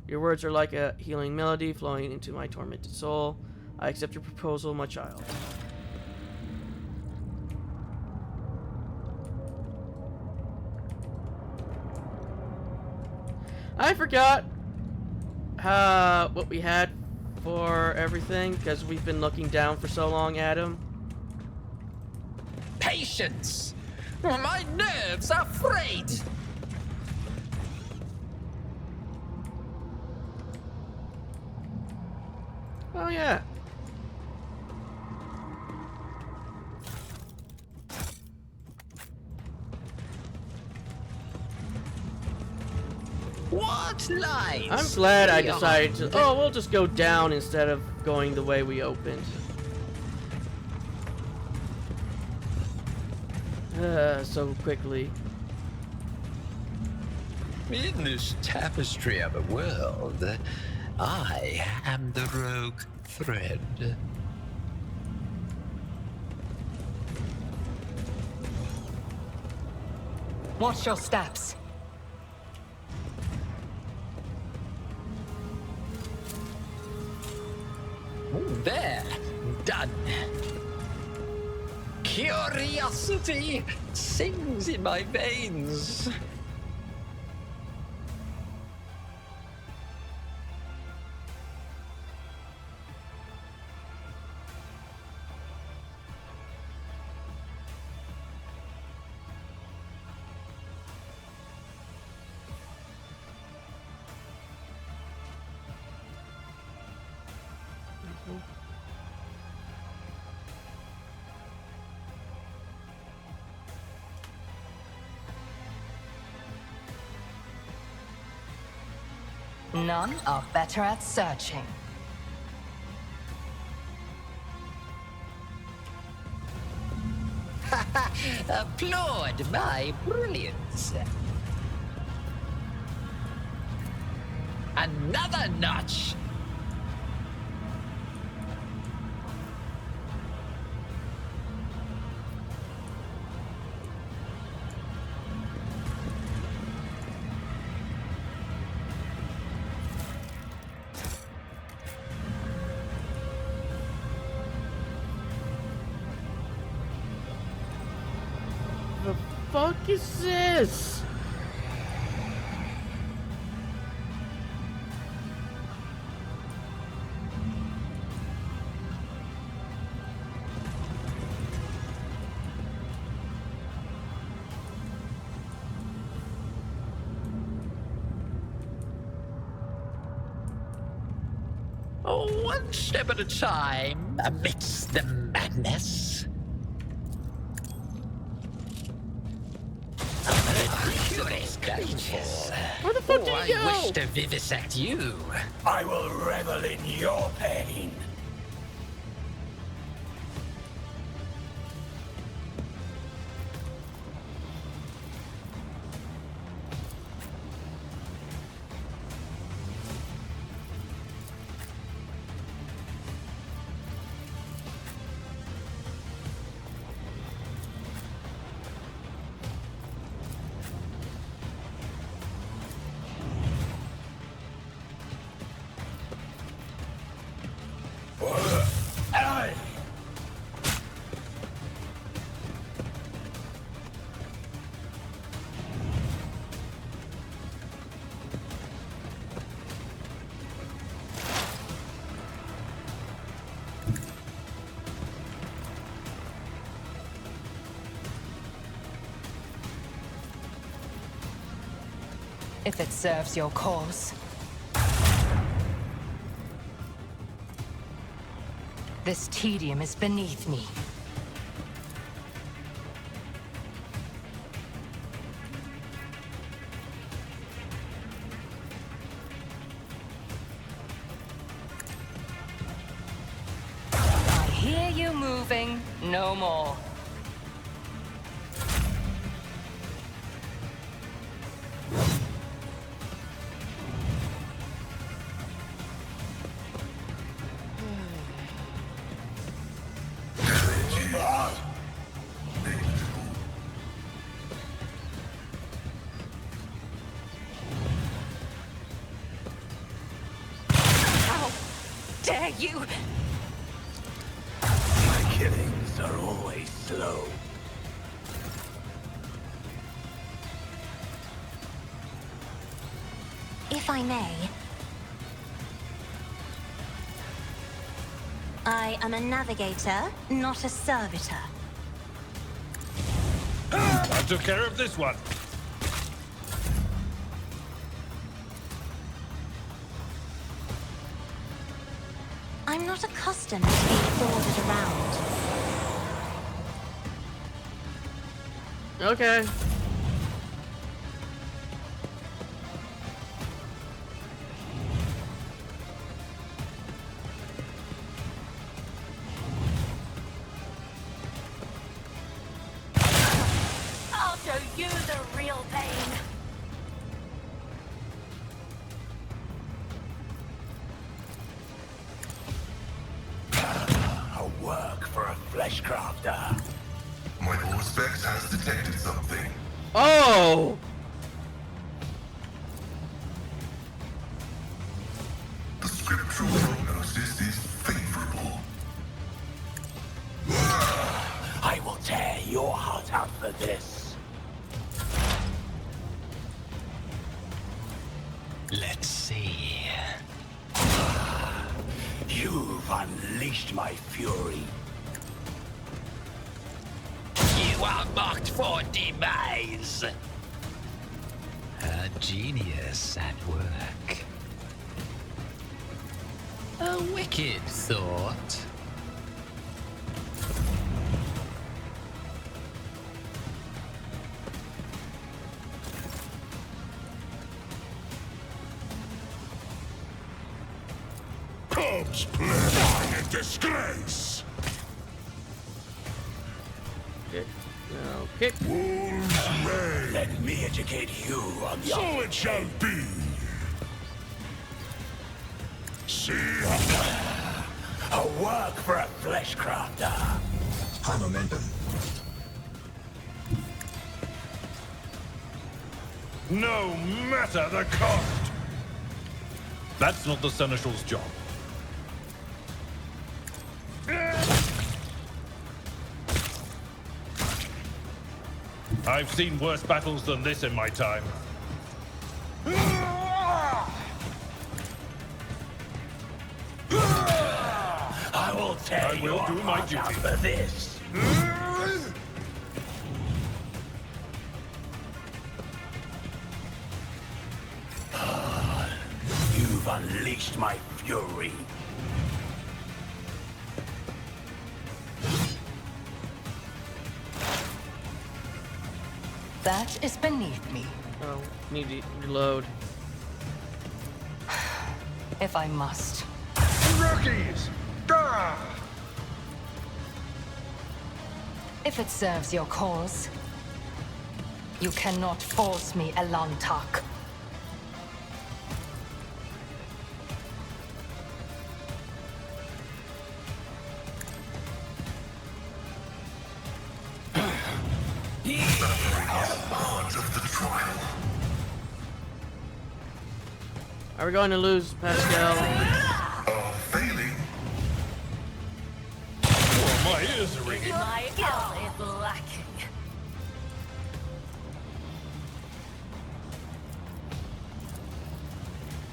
Your words are like a healing melody flowing into my tormented soul. I accept your proposal, my child." I forgot what we had for everything because we've been looking down for so long at him. Patience! My nerves are frayed! Oh yeah. What lies? I'm glad I beyond decided to. the- Oh, we'll just go down instead of going the way we opened. So quickly. In this tapestry of a world, I am the rogue thread. Watch your steps. There, done. Curiosity sings in my veins. None are better at searching. Applaud my brilliance. Another notch. The fuck is this? Oh, one step at a time amidst the madness. Curious creatures. Where the fuck did I he go? wish to vivisect you. I will revel in your pain. If it serves your cause. This tedium is beneath me. I hear you moving. No more. How dare you! My killings are always slow. If I may, I am a navigator, not a servitor. I took care of this one. I'm not accustomed to being ordered around. Okay. Fleshcrafter. My Auspex has detected something. Oh! The scriptural prognosis is favorable. I will tear your heart out for this. Let's see. You've unleashed my fury. You are marked for demise. A genius at work. A wicked thought. Corpse play in disgrace. Kick. No, kick. Wolves reign. Let me educate you on the So it shall be. See a work for a Fleshcrafter. high momentum. No matter the cost. That's not the Seneschal's job. I've seen worse battles than this in my time. I will tear I will your do my heart out duty. for this. You've unleashed my fury. That is beneath me. Oh, need to reload. If I must. Rookies! Ah! If it serves your cause. You cannot force me, Elantak. Part of the trial. Are we going to lose, Pascal? Failing. Oh, my ears are ringing. My skill is lacking.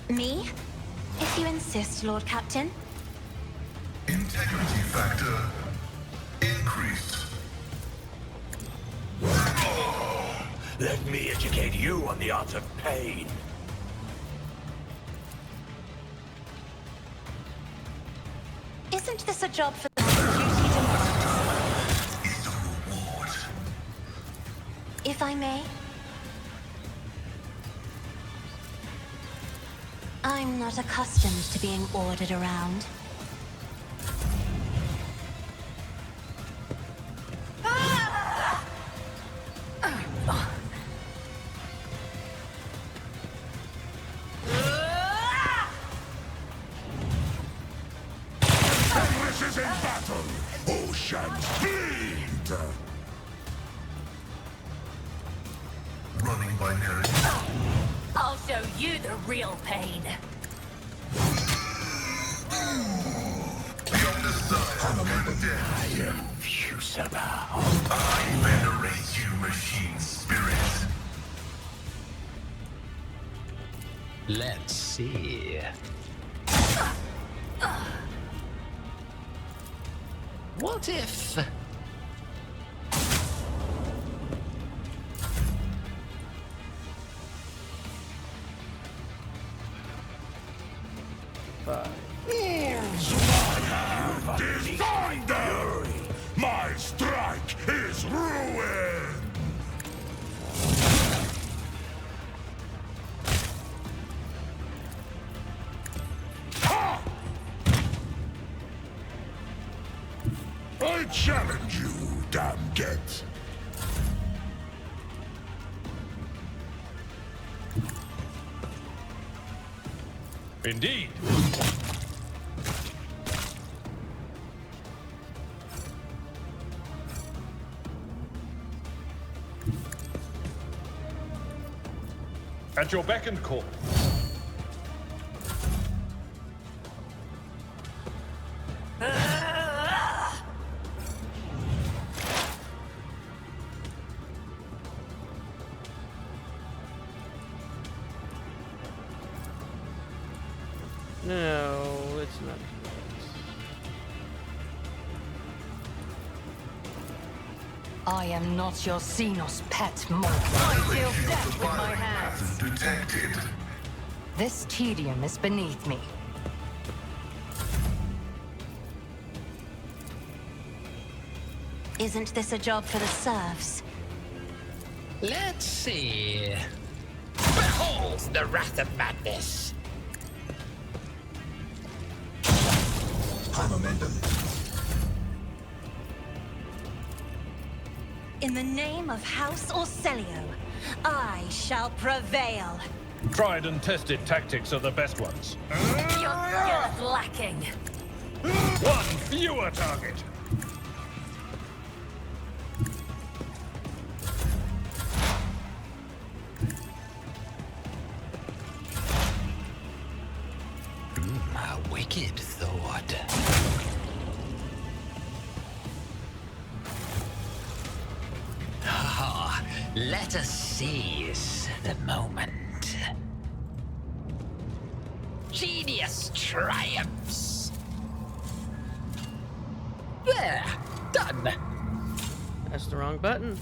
Me? If you insist, Lord Captain. Integrity factor increased. Let me educate you on the art of pain. Isn't this a job for the duty demands? Is a reward. If I may? I'm not accustomed to being ordered around. Perishes in battle. Oceans bleed. Running binary. I'll show you the real pain. The other side of death. Fusible. I venerate you, machine spirit. Let's see. What if... Define them! My strike is ruin! Ha! I challenge you, damn get. Indeed. At your beck and call. No, it's not. I am not your Xenos pet, monkey. I deal death with my hands. Detected. This tedium is beneath me. Isn't this a job for the serfs? Let's see. Behold the wrath of madness. High momentum. In the name of House Orcelio, I shall prevail. Tried and tested tactics are the best ones. Your girth lacking. One fewer target. A wicked thought. Ah, let us seize the moment. Genius triumphs. There, done. That's the wrong button.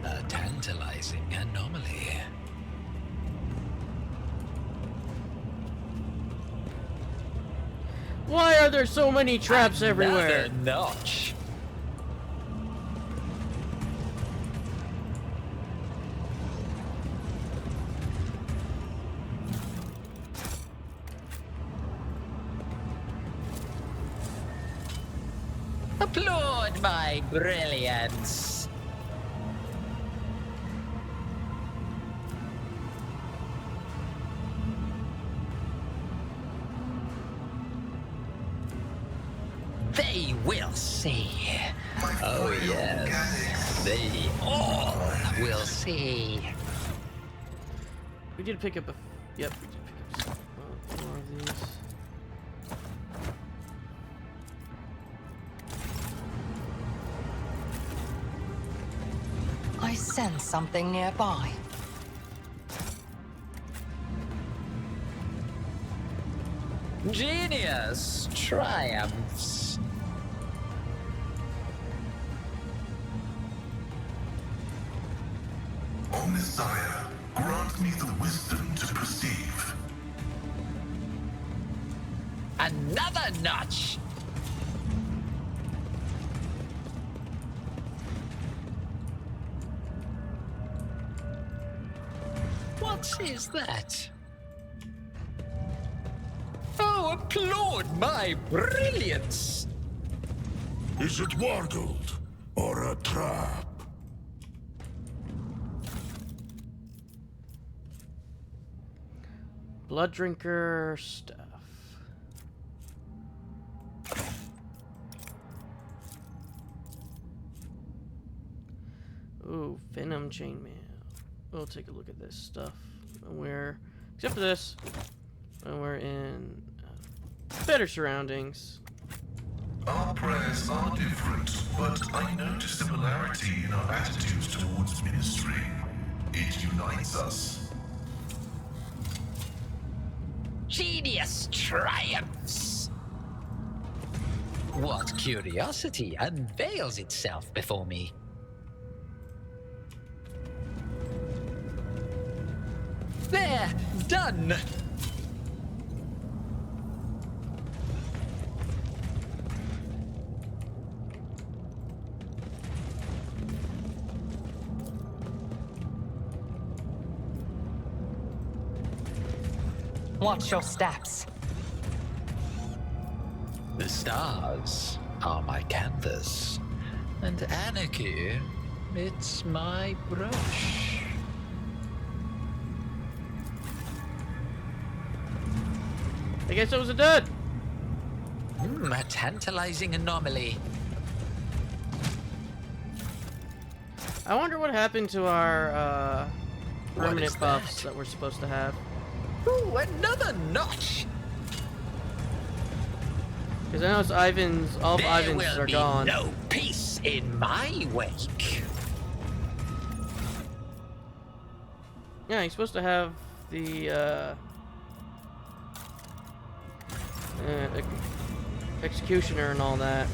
A tantalizing anomaly. Why are there so many traps everywhere? Another notch. Applaud my brilliance. They will see. Oh yes, they all will see. We did pick up a. Yep, we did pick up some more of these. I sense something nearby. Genius triumphs. O Messiah, grant me the wisdom to perceive. Another notch. What is that? Oh, applaud my brilliance! Is it Wargold or a trap? Blood drinker stuff. Ooh, venom chainmail. We'll take a look at this stuff. When we're, except for this, when we're in better surroundings. Our prayers are different, but I notice similarity in our attitudes towards ministry. It unites us. Genius triumphs! What curiosity unveils itself before me? There, done! Watch your steps. The stars are my canvas, and anarchy, it's my brush. I guess it was a dud. A tantalizing anomaly. I wonder what happened to our What permanent is buffs that? that we're supposed to have. Ooh, another notch. Because I noticed Ivan's, all of There Ivan's will are be gone. no peace in my wake. Yeah, he's supposed to have the executioner and all that.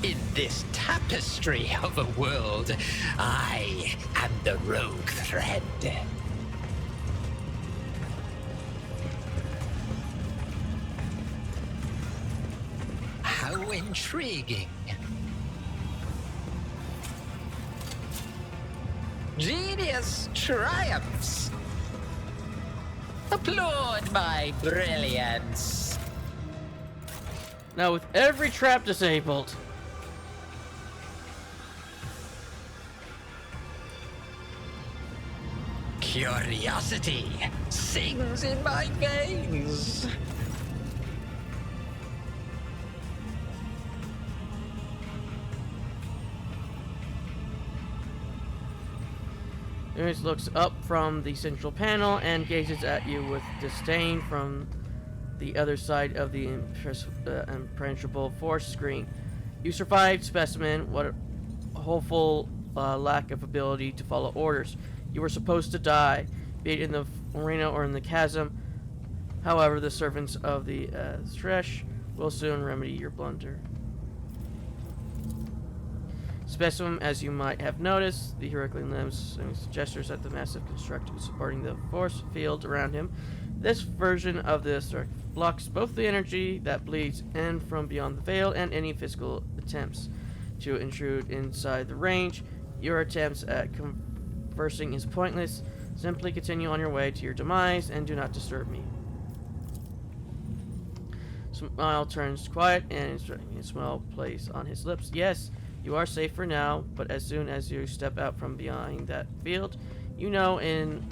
In this tapestry of a world, I am the rogue thread. How intriguing. Genius triumphs. Applaud my brilliance. Now with every trap disabled. Curiosity sings in my veins. Ernest looks up from the central panel and gazes at you with disdain from the other side of the impenetrable force screen. You survived, specimen. What a hopeful lack of ability to follow orders. You were supposed to die, be it in the arena or in the chasm. However, the servants of the Thresh will soon remedy your blunder. Specimen, as you might have noticed, the Herculean limbs and gestures at the massive construct supporting the force field around him. This version of the struct blocks both the energy that bleeds in from beyond the veil and any physical attempts to intrude inside the range. Your attempts at conversing is pointless. Simply continue on your way to your demise and do not disturb me. Smile turns quiet and a smile plays on his lips. Yes, you are safe for now, but as soon as you step out from behind that field, you know in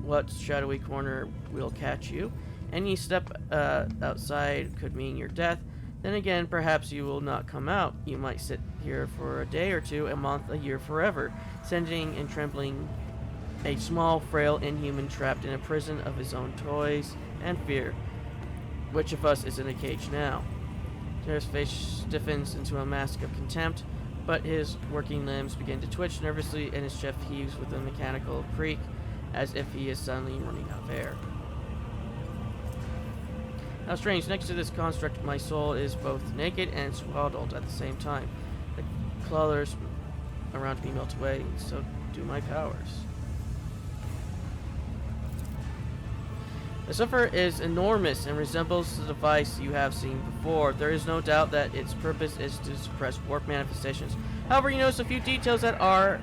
what shadowy corner will catch you. Any step outside could mean your death. Then again, perhaps you will not come out. You might sit here for a day or two, a month, a year, forever, sending and trembling a small, frail inhuman trapped in a prison of his own toys and fear. Which of us is in a cage now? Jared's face stiffens into a mask of contempt, but his working limbs begin to twitch nervously and his chest heaves with a mechanical creak, as if he is suddenly running out of air. How strange, next to this construct my soul is both naked and swaddled at the same time. The colors around me melt away, and so do my powers. The cipher is enormous and resembles the device you have seen before. There is no doubt that its purpose is to suppress warp manifestations. However, you notice a few details that are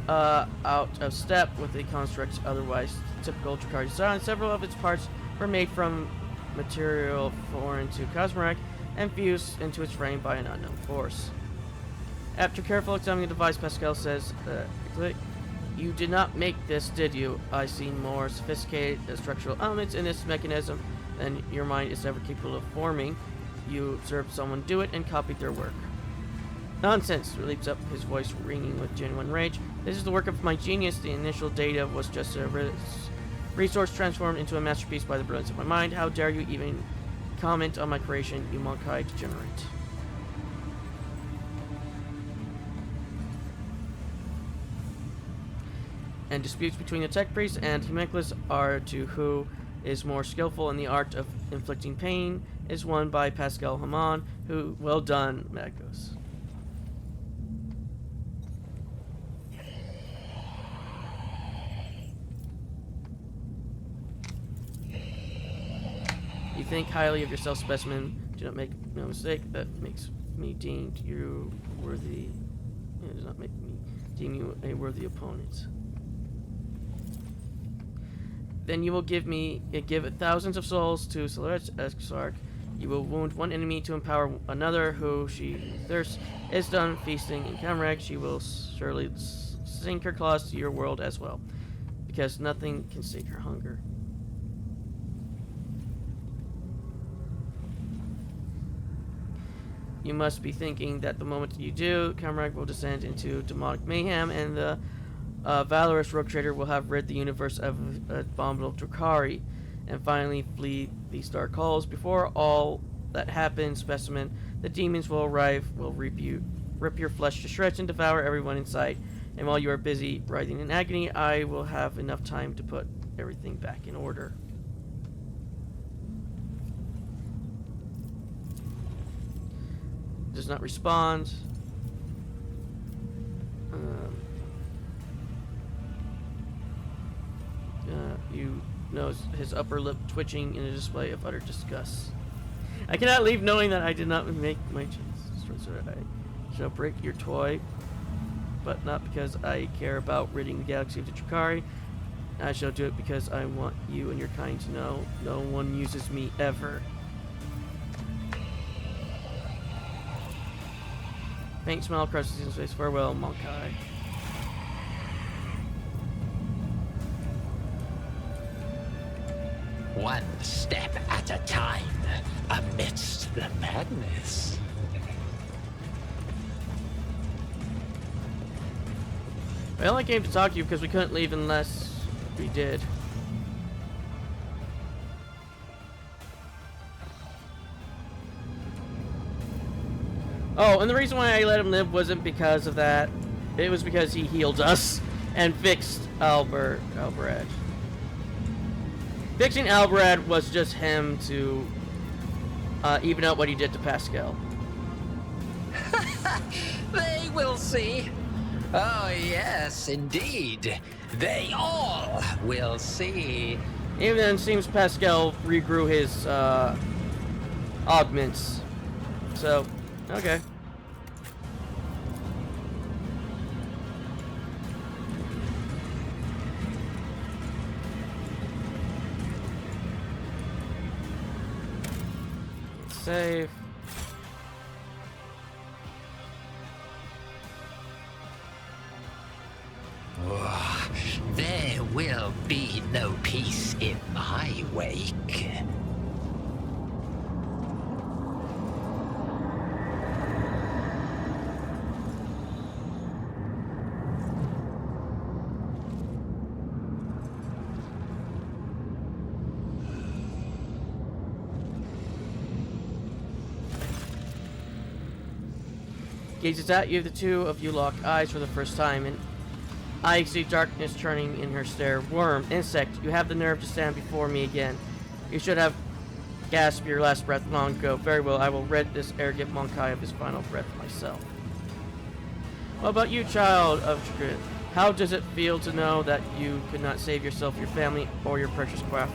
out of step with the construct's otherwise typical Drakkar design. Several of its parts were made from material foreign to Cosmorec and fused into its frame by an unknown force. After careful examining the device, Pascal says, "You did not make this, did you? I see more sophisticated structural elements in this mechanism than your mind is ever capable of forming. You observed someone do it and copied their work." "Nonsense," leaps up, his voice ringing with genuine rage. "This is the work of my genius. The initial data was just a resource transformed into a masterpiece by the brilliance of my mind. How dare you even comment on my creation, you Monkai degenerate." And disputes between the tech priest and Homunculus are to who is more skillful in the art of inflicting pain is won by Pascal Haman, who, well done, Magos. You think highly of yourself, specimen. Do not make no mistake. That makes me deemed you worthy. It does not make me deem you a worthy opponent. Then you will give thousands of souls to Solaris Exarch. You will wound one enemy to empower another who she thirsts is done feasting in Camrag. She will surely sink her claws to your world as well, because nothing can sate her hunger. You must be thinking that the moment you do, Camargue will descend into demonic mayhem, and the valorous rogue trader will have rid the universe of abominable Drukhari, and finally flee these dark halls. Before all that happens, specimen, the demons will arrive, will rip your flesh to shreds, and devour everyone in sight. And while you are busy writhing in agony, I will have enough time to put everything back in order. Does not respond. You notice his upper lip twitching in a display of utter disgust. I cannot leave knowing that I did not make my choice. I shall break your toy, but not because I care about ridding the galaxy of the Drukhari. I shall do it because I want you and your kind to know no one uses me ever. Faint smile crosses his face. Farewell, Monkai. One step at a time, amidst the madness. I only came to talk to you because we couldn't leave unless we did. Oh, and the reason why I let him live wasn't because of that. It was because he healed us and fixed Albrad. Fixing Albrad was just him to even out what he did to Pascal. They will see. Oh, yes, indeed. They all will see. Even then, it seems Pascal regrew his augments. So, okay. Save. Oh, there will be no peace in my wake. Gazes at you, the two of you lock eyes for the first time, and I see darkness churning in her stare. Worm, insect, you have the nerve to stand before me again. You should have gasped your last breath long ago. Very well, I will rid this arrogant Monkai of his final breath myself. What about you, child of Chagrin? How does it feel to know that you could not save yourself, your family, or your precious quaff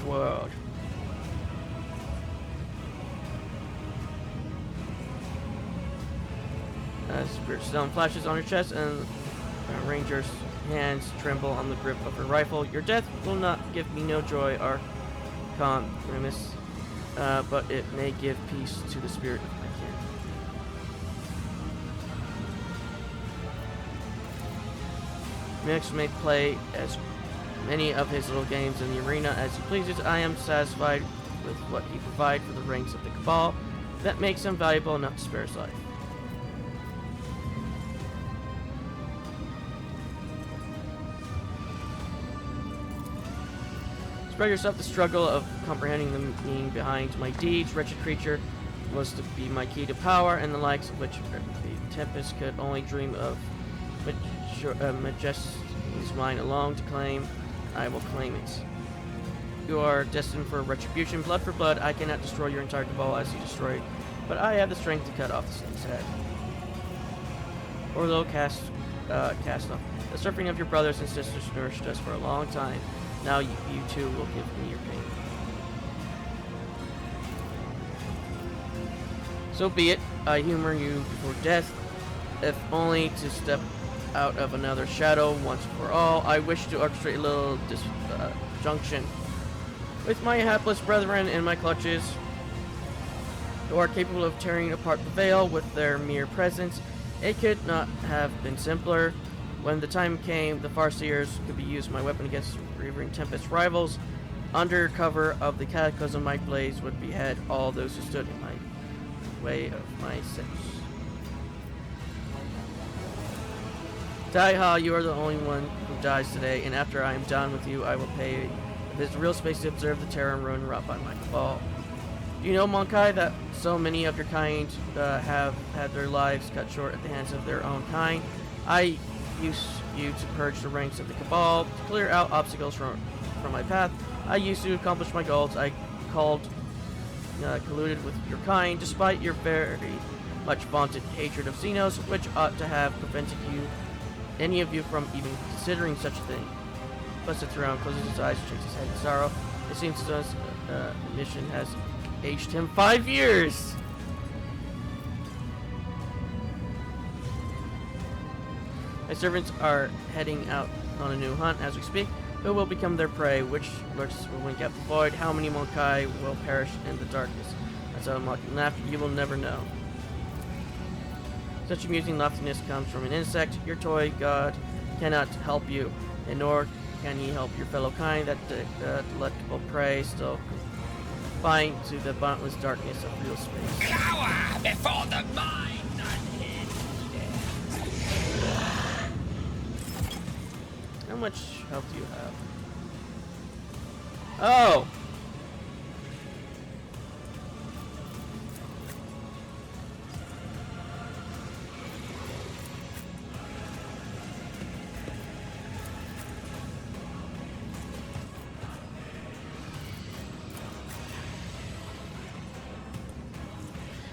world? Spirit stone flashes on her chest, and Ranger's hands tremble on the grip of her rifle. Your death will not give me no joy, Archon Grimace, but it may give peace to the spirit of my kin. Mix may play as many of his little games in the arena as he pleases. I am satisfied with what he provides for the ranks of the Cabal. That makes him valuable enough to spare his life. Spare yourself the struggle of comprehending the meaning behind my deeds. Wretched creature was to be my key to power, and the likes of which the Tempest could only dream of. Majesty is mine alone to claim. I will claim it. You are destined for retribution, blood for blood. I cannot destroy your entire cabal as you destroyed, but I have the strength to cut off the snake's head. Orlo cast off. The suffering of your brothers and sisters nourished us for a long time. Now you too will give me your pain. So be it. I humor you before death, if only to step out of another shadow once for all. I wish to orchestrate a little disjunction with my hapless brethren in my clutches, who are capable of tearing apart the veil with their mere presence. It could not have been simpler. When the time came, the Farseers could be used my weapon against Reavering Tempest rivals. Under cover of the Cataclysm, my blaze would behead all those who stood in my way of my sins. Daiha, you are the only one who dies today, and after I am done with you, I will pay a visit to real space to observe the terror and ruin wrought by my cabal. Do you know, Monkai, that so many of your kind have had their lives cut short at the hands of their own kind? I used you to purge the ranks of the cabal, to clear out obstacles from my path. I used to accomplish my goals. I colluded with your kind, despite your very much vaunted hatred of Xenos, which ought to have prevented any of you from even considering such a thing. Bud sits around, closes his eyes, shakes his head in sorrow. It seems as though the mission has aged him 5 years. My servants are heading out on a new hunt as we speak. Who will become their prey? Which lurks will wink at the void? How many Monkai will perish in the darkness? As I mocking laughed, you will never know. Such amusing loftiness comes from an insect. Your toy god cannot help you, and nor can he help your fellow kind. That delectable prey still confined to the boundless darkness of real space. Cower before the mind How much health do you have? Oh!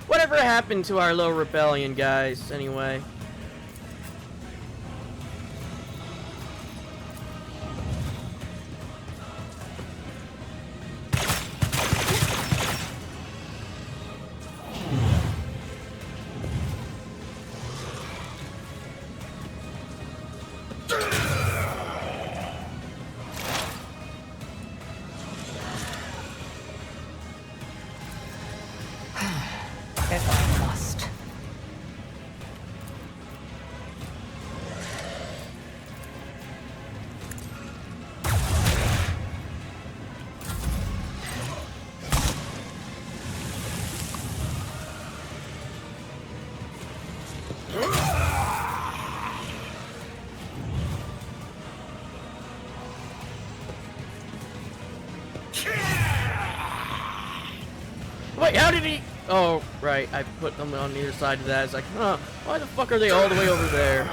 Whatever happened to our little rebellion, guys, anyway? If I must. Wait, how did he... Oh, right, I put them on either side of that. It's like, huh, why the fuck are they all the way over there?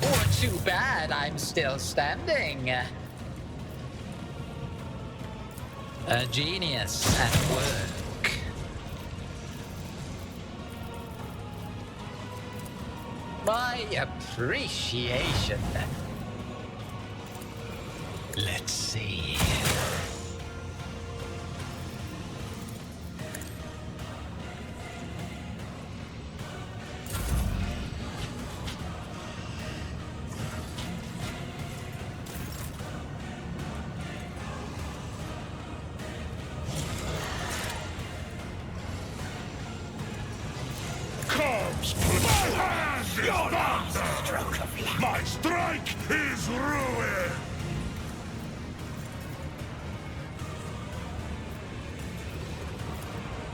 Oh, too bad I'm still standing. A genius at work. My appreciation. Let's see. Corpse, put my hand is thunder! My strike is ruin!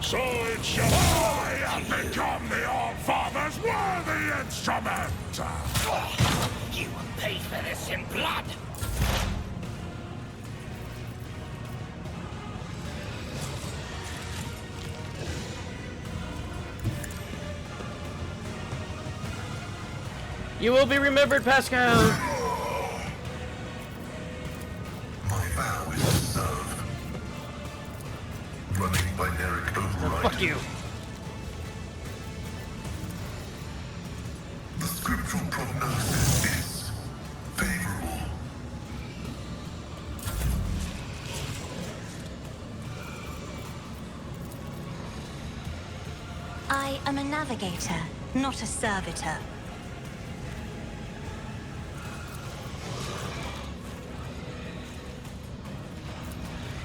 So it shall I have become the All-Father's worthy instrument! You paid for this in blood! You will be remembered, Pascal! My vow is to serve. Running binaric override. Fuck you! The scriptural prognosis is favorable. I am a navigator, not a servitor.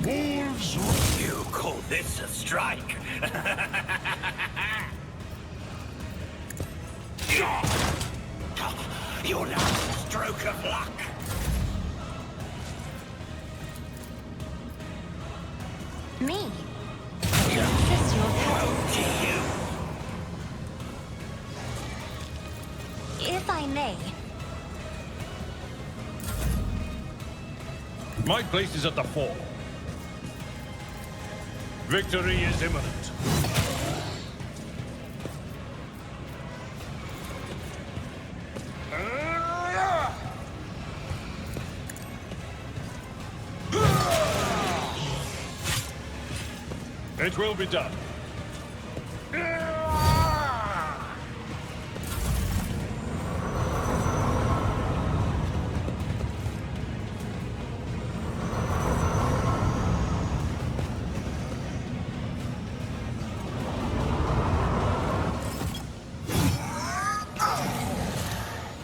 Wolves, you call this a strike? Your last stroke of luck. Me? Just your Woe to you. If I may, My place is at the fore. Victory is imminent. It will be done.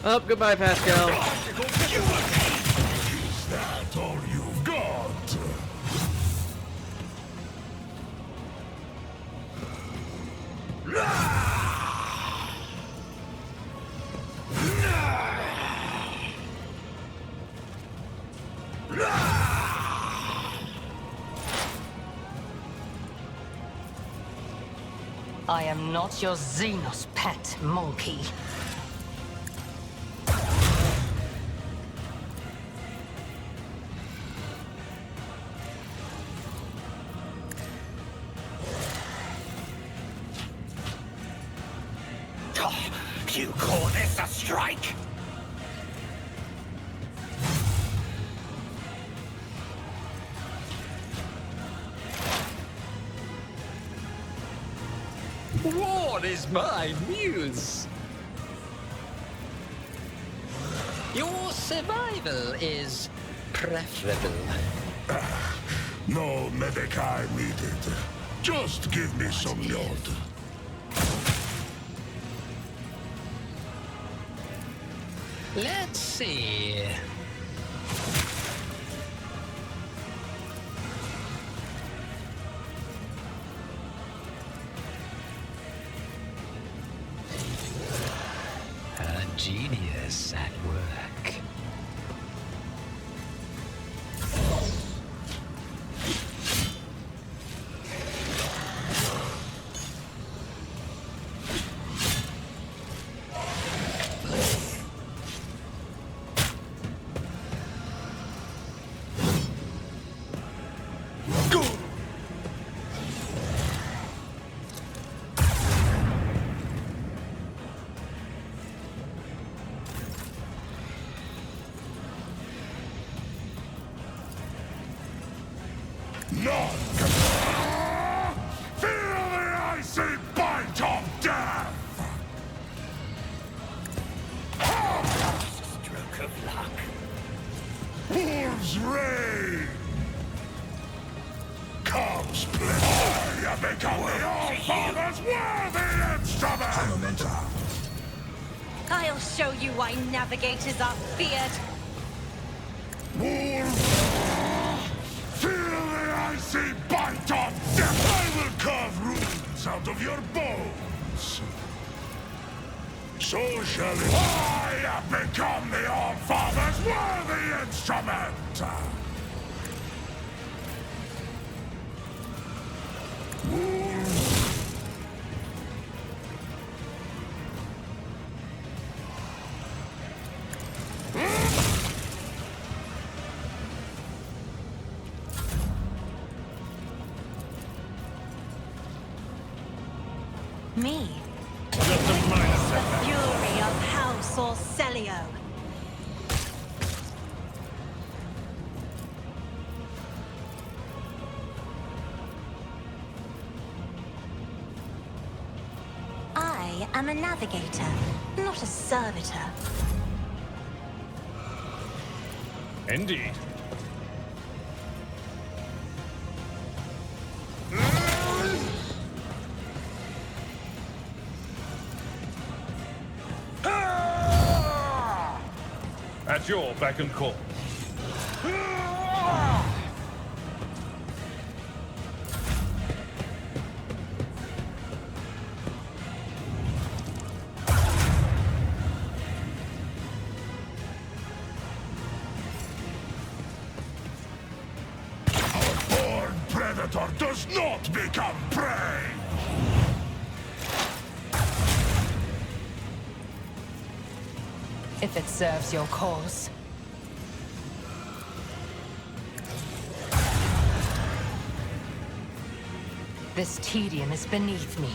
Oh, goodbye, Pascal. Is that all you've got? I am not your Xenos pet, monkey. Oh, you call this a strike? What is my muse? Your survival is preferable. No medicae needed. Just give me some nod. Let's see. A genius at work. None can... Feel the icy bite of death! Stroke of luck. Wolves reign! Comes play. I have become the All-Father's worthy instrument! I'll show you why navigators are feared. Wolves! Feel the icy bite of death! I will carve runes out of your bones! So shall it. I have become the All-Father's worthy instrument! Wolves! Me? Just a minor setback. Fury of House Orcelio. I am a navigator, not a servitor. Indeed. At your beck and call. not become prey! If it serves your cause. This tedium is beneath me.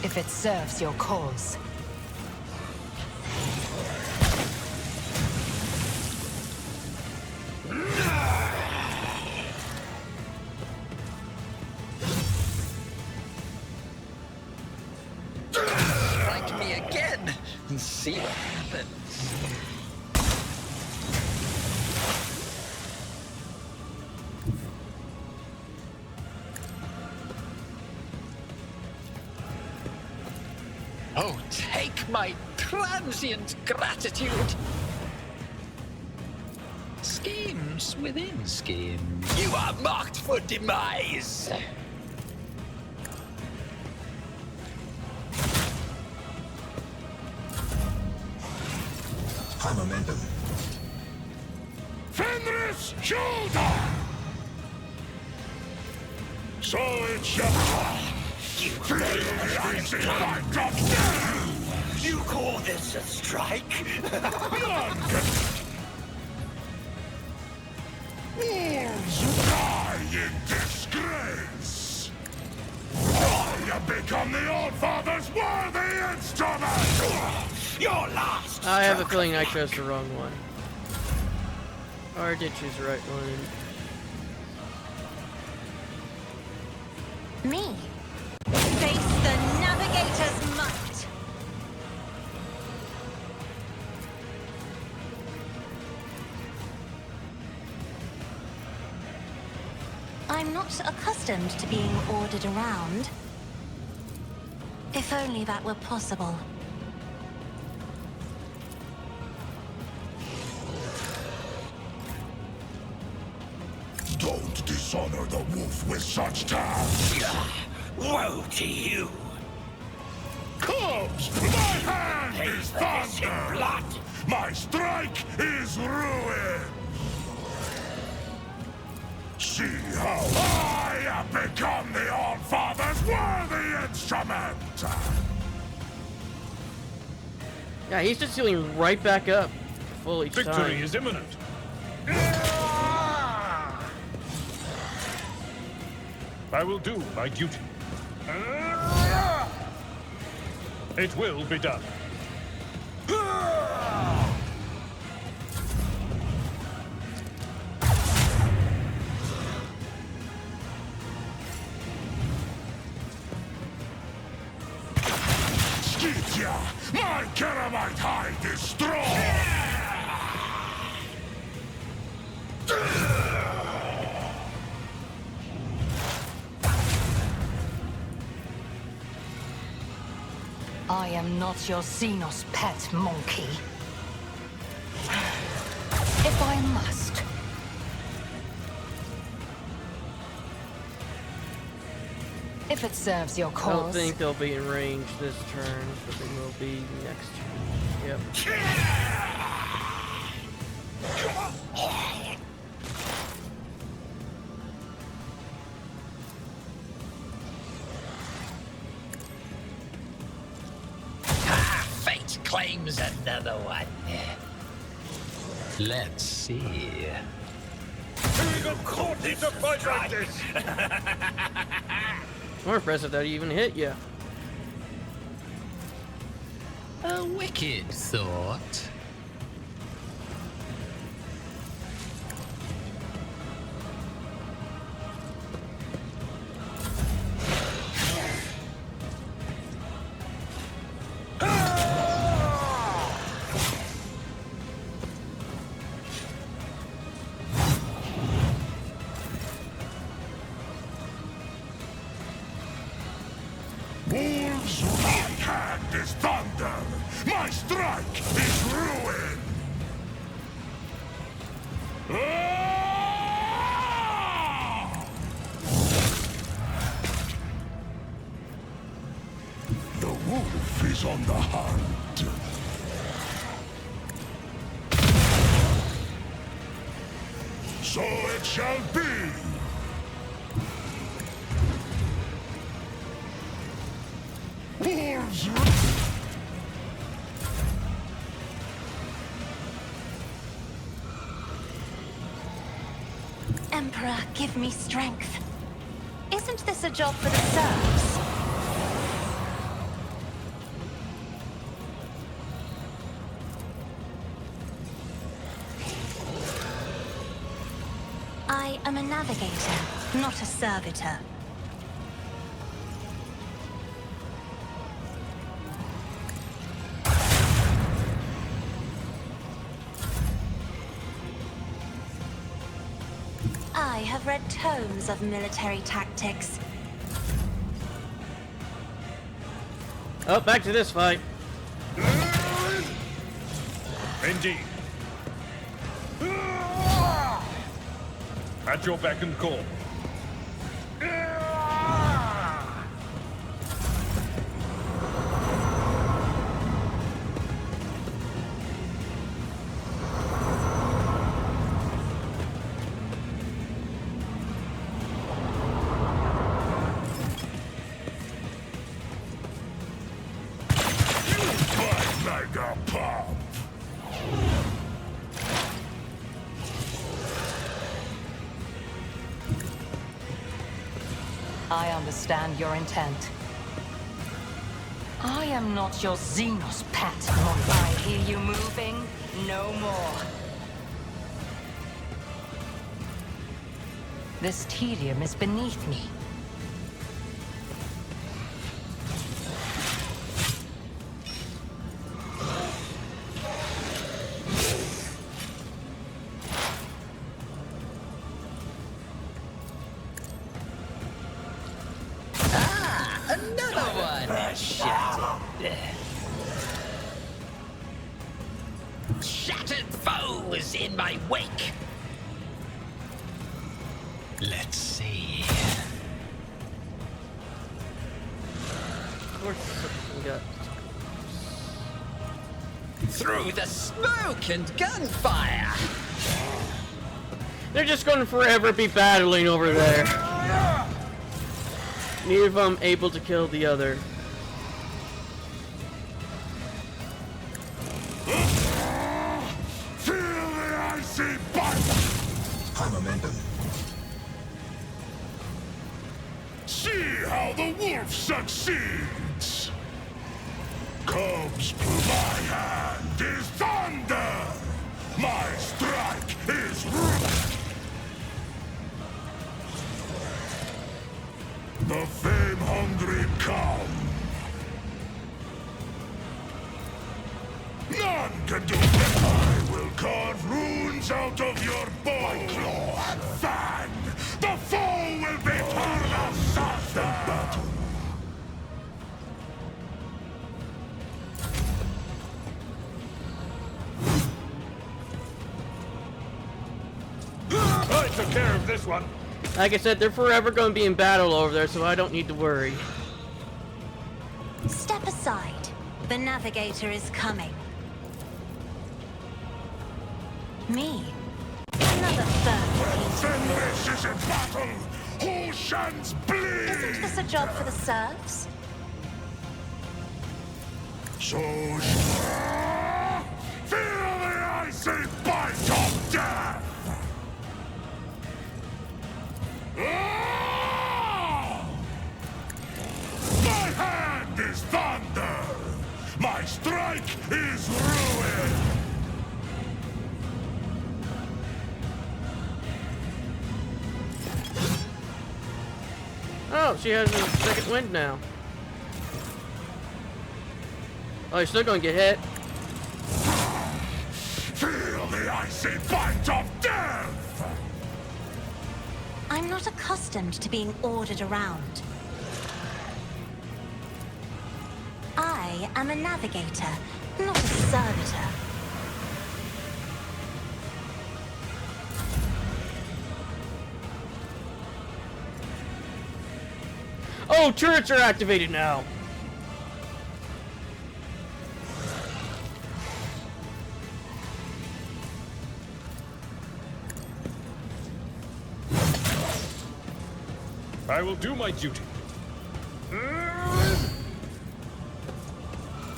If it serves your cause. Strike me again and see what happens. Oh, take my transient gratitude. Schemes within schemes. You are marked for demise. High momentum. Fenris shoulder! So it shall. You You call this a strike? None can. Wolves die in disgrace. I have become the Old Father's worthy instrument. Your last. I have a feeling I chose the wrong one. Or I did choose the right one. Me. Face the Navigator's might. I'm not accustomed to being ordered around. If only that were possible. Don't dishonor the wolf with such tasks. Woe to you! Cubs, my hand is thunder! Blood. My strike is ruin! See how I have become the All-Father's worthy instrument! Yeah, he's just healing right back up full each Victory time. is imminent. I will do my duty. It will be done. Skytia, my Keramite hide is strong! I am not your Xenos pet, monkey. If I must. If it serves your I don't cause. think they'll be in range this turn, but they will be next turn. Yep. Fate claims another one. Let's see. Caught me to fight like this. More impressive that he even hit you. A wicked thought. Wolves, my hand is thunder! My strike is ruin! Ah! The wolf is on the hunt. So it it shall be! Wolves! Emperor, give me strength. Isn't this a job for the serfs? I am a navigator, not a servitor. I have read tomes of military tactics. Oh, back to this fight. Indeed. At your beck and call. Mega pump! I understand your intent. I am not your Xenos pet. I hear you moving. No more. This tedium is beneath me. Another one! Shattered. Shattered foes in my wake! Let's see. Of course, we got. Through the smoke and gunfire! They're just going to forever be battling over there. Neither of them able to kill the other. Feel the icy bite! High momentum. See how the wolf succeeds! Comes to my hand is thunder! My strike is root! The fame-hungry come! None can do it! I will carve runes out of your bone! Claw and fan! The foe will be part of the battle! I took care of this one. Like I said, they're forever going to be in battle over there, so I don't need to worry. Step aside. The navigator is coming. Me? Another third. Then this is a battle! Oceans bleed! Isn't this a job for the serfs? So feel the icy bite of death! Ah! My hand is thunder! My strike is ruin! Oh, she has a second wind now. Oh, you're still going to get hit. Feel the icy bite of death! I'm not accustomed to being ordered around. I am a navigator, not a servitor. Oh, turrets are activated now. I will do my duty.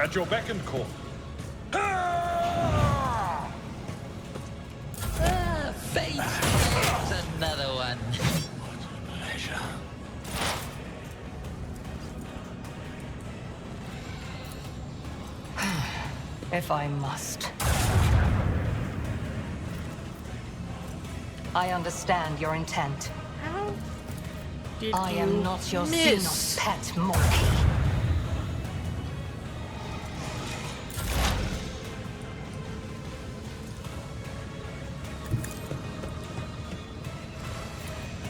At your beck and call. Fate brings another one. Pleasure. If I must. I understand your intent. How did I you am not your miss? Xenos pet monkey.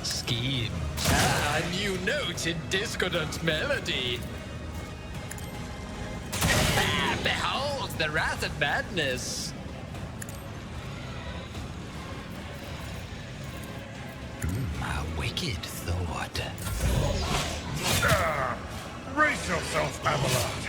Scheme. Ah, a new note in discordant melody. Ah, behold the wrath and madness. A wicked thought. Brace yourself, Abelard.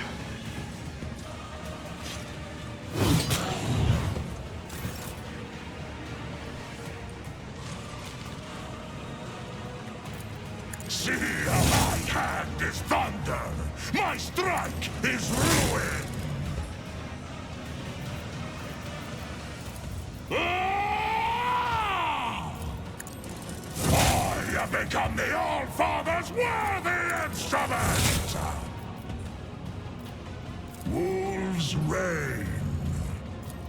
See how my hand is thunder, my strike is ruin! Ah! I have become the All-Father's worthy instrument! Wolves reign.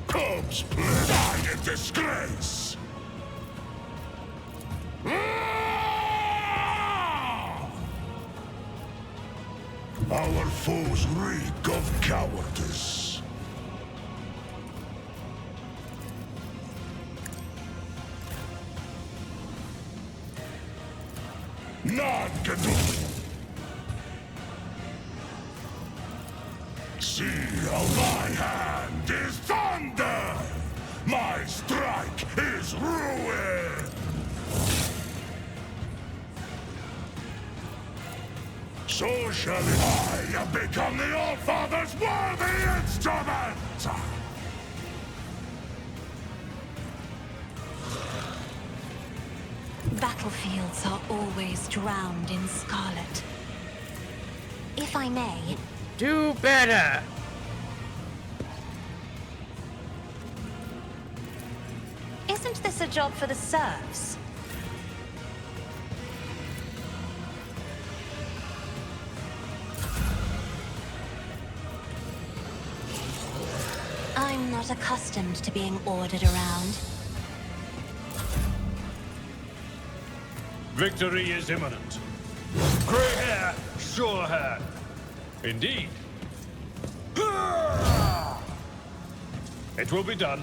Cubs play. Die in disgrace! Our foes reek of cowardice. None can do. See how my hand is thunder! My strike is ruin! So shall it. I have become the All-Father's worthy instrument! Battlefields are always drowned in scarlet. If I may, Do better. isn't this a job for the serfs? I'm not accustomed to being ordered around. Victory is imminent. Grey hair, sure hand. Indeed. It will be done.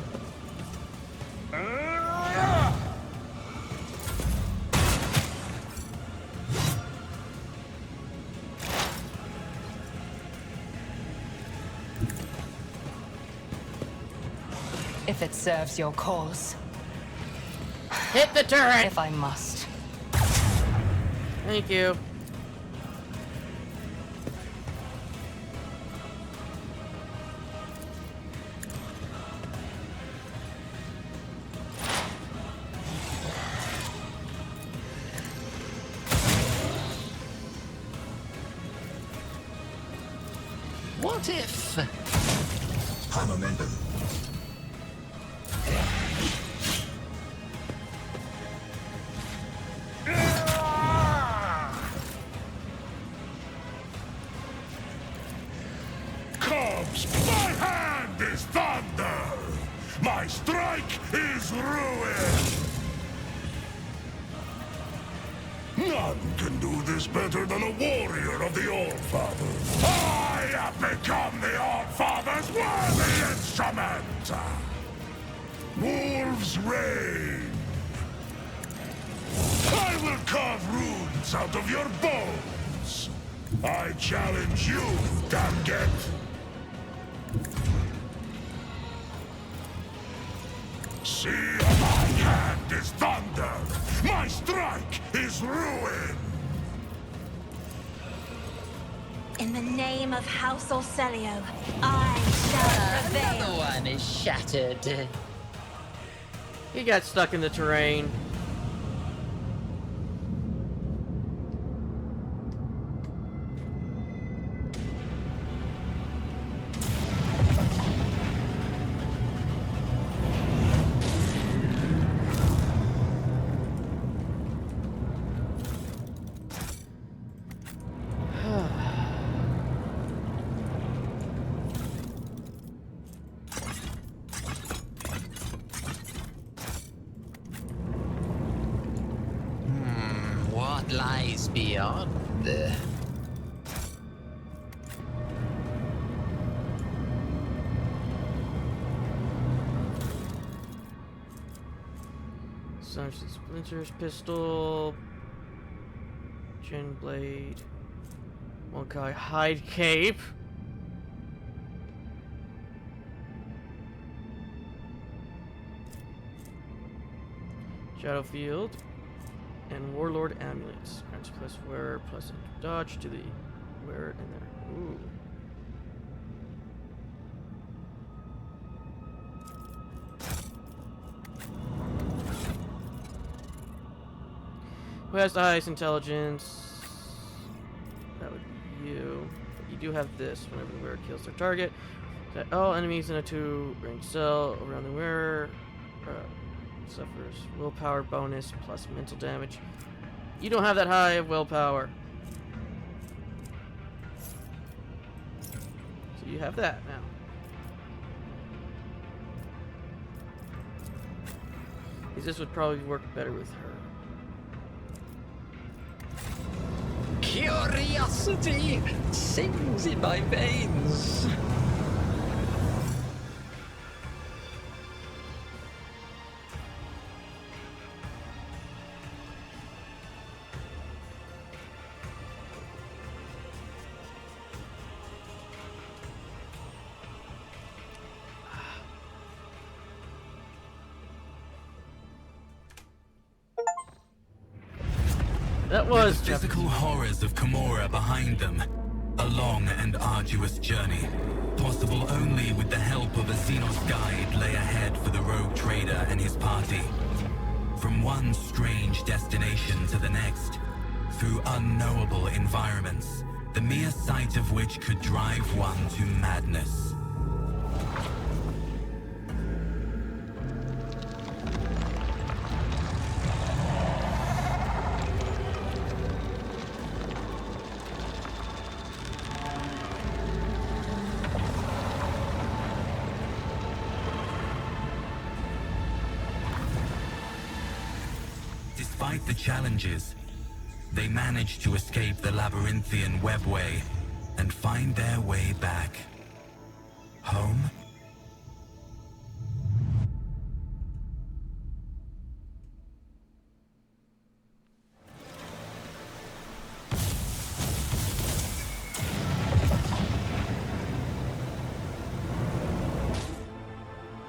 If it serves your cause, Hit the turret. if I must. Thank you. What if... High momentum. Cubs, my hand is thunder! My strike is ruin! None can do this better than a warrior of the All-Father. I have become the All-Father's worthy instrument! Wolves reign! I will carve runes out of your bones! I challenge you, Damget! See, my hand is thunder! My strike is ruin! In the name of House Orcelio, I shall prevail. Another one is shattered. He got stuck in the terrain. lies beyond. Sergeant Splinter's pistol. Gin blade. Monkai hide cape. Shadow field. And Warlord amulets. Grants plus wearer plus dodge to the wearer in there. Ooh. Who has the highest intelligence? That would be you. But you do have this whenever the wearer kills their target. That all enemies in a 2-range cell around the wearer suffers willpower bonus plus mental damage. You don't have that high of willpower. So you have that now. Because this would probably work better with her. Curiosity sings in my veins. That was With the physical horrors of Komora behind them, a long and arduous journey, possible only with the help of a Xenos guide, lay ahead for the rogue trader and his party. From one strange destination to the next, through unknowable environments, the mere sight of which could drive one to madness. Despite the challenges, they managed to escape the labyrinthian webway and find their way back. Home?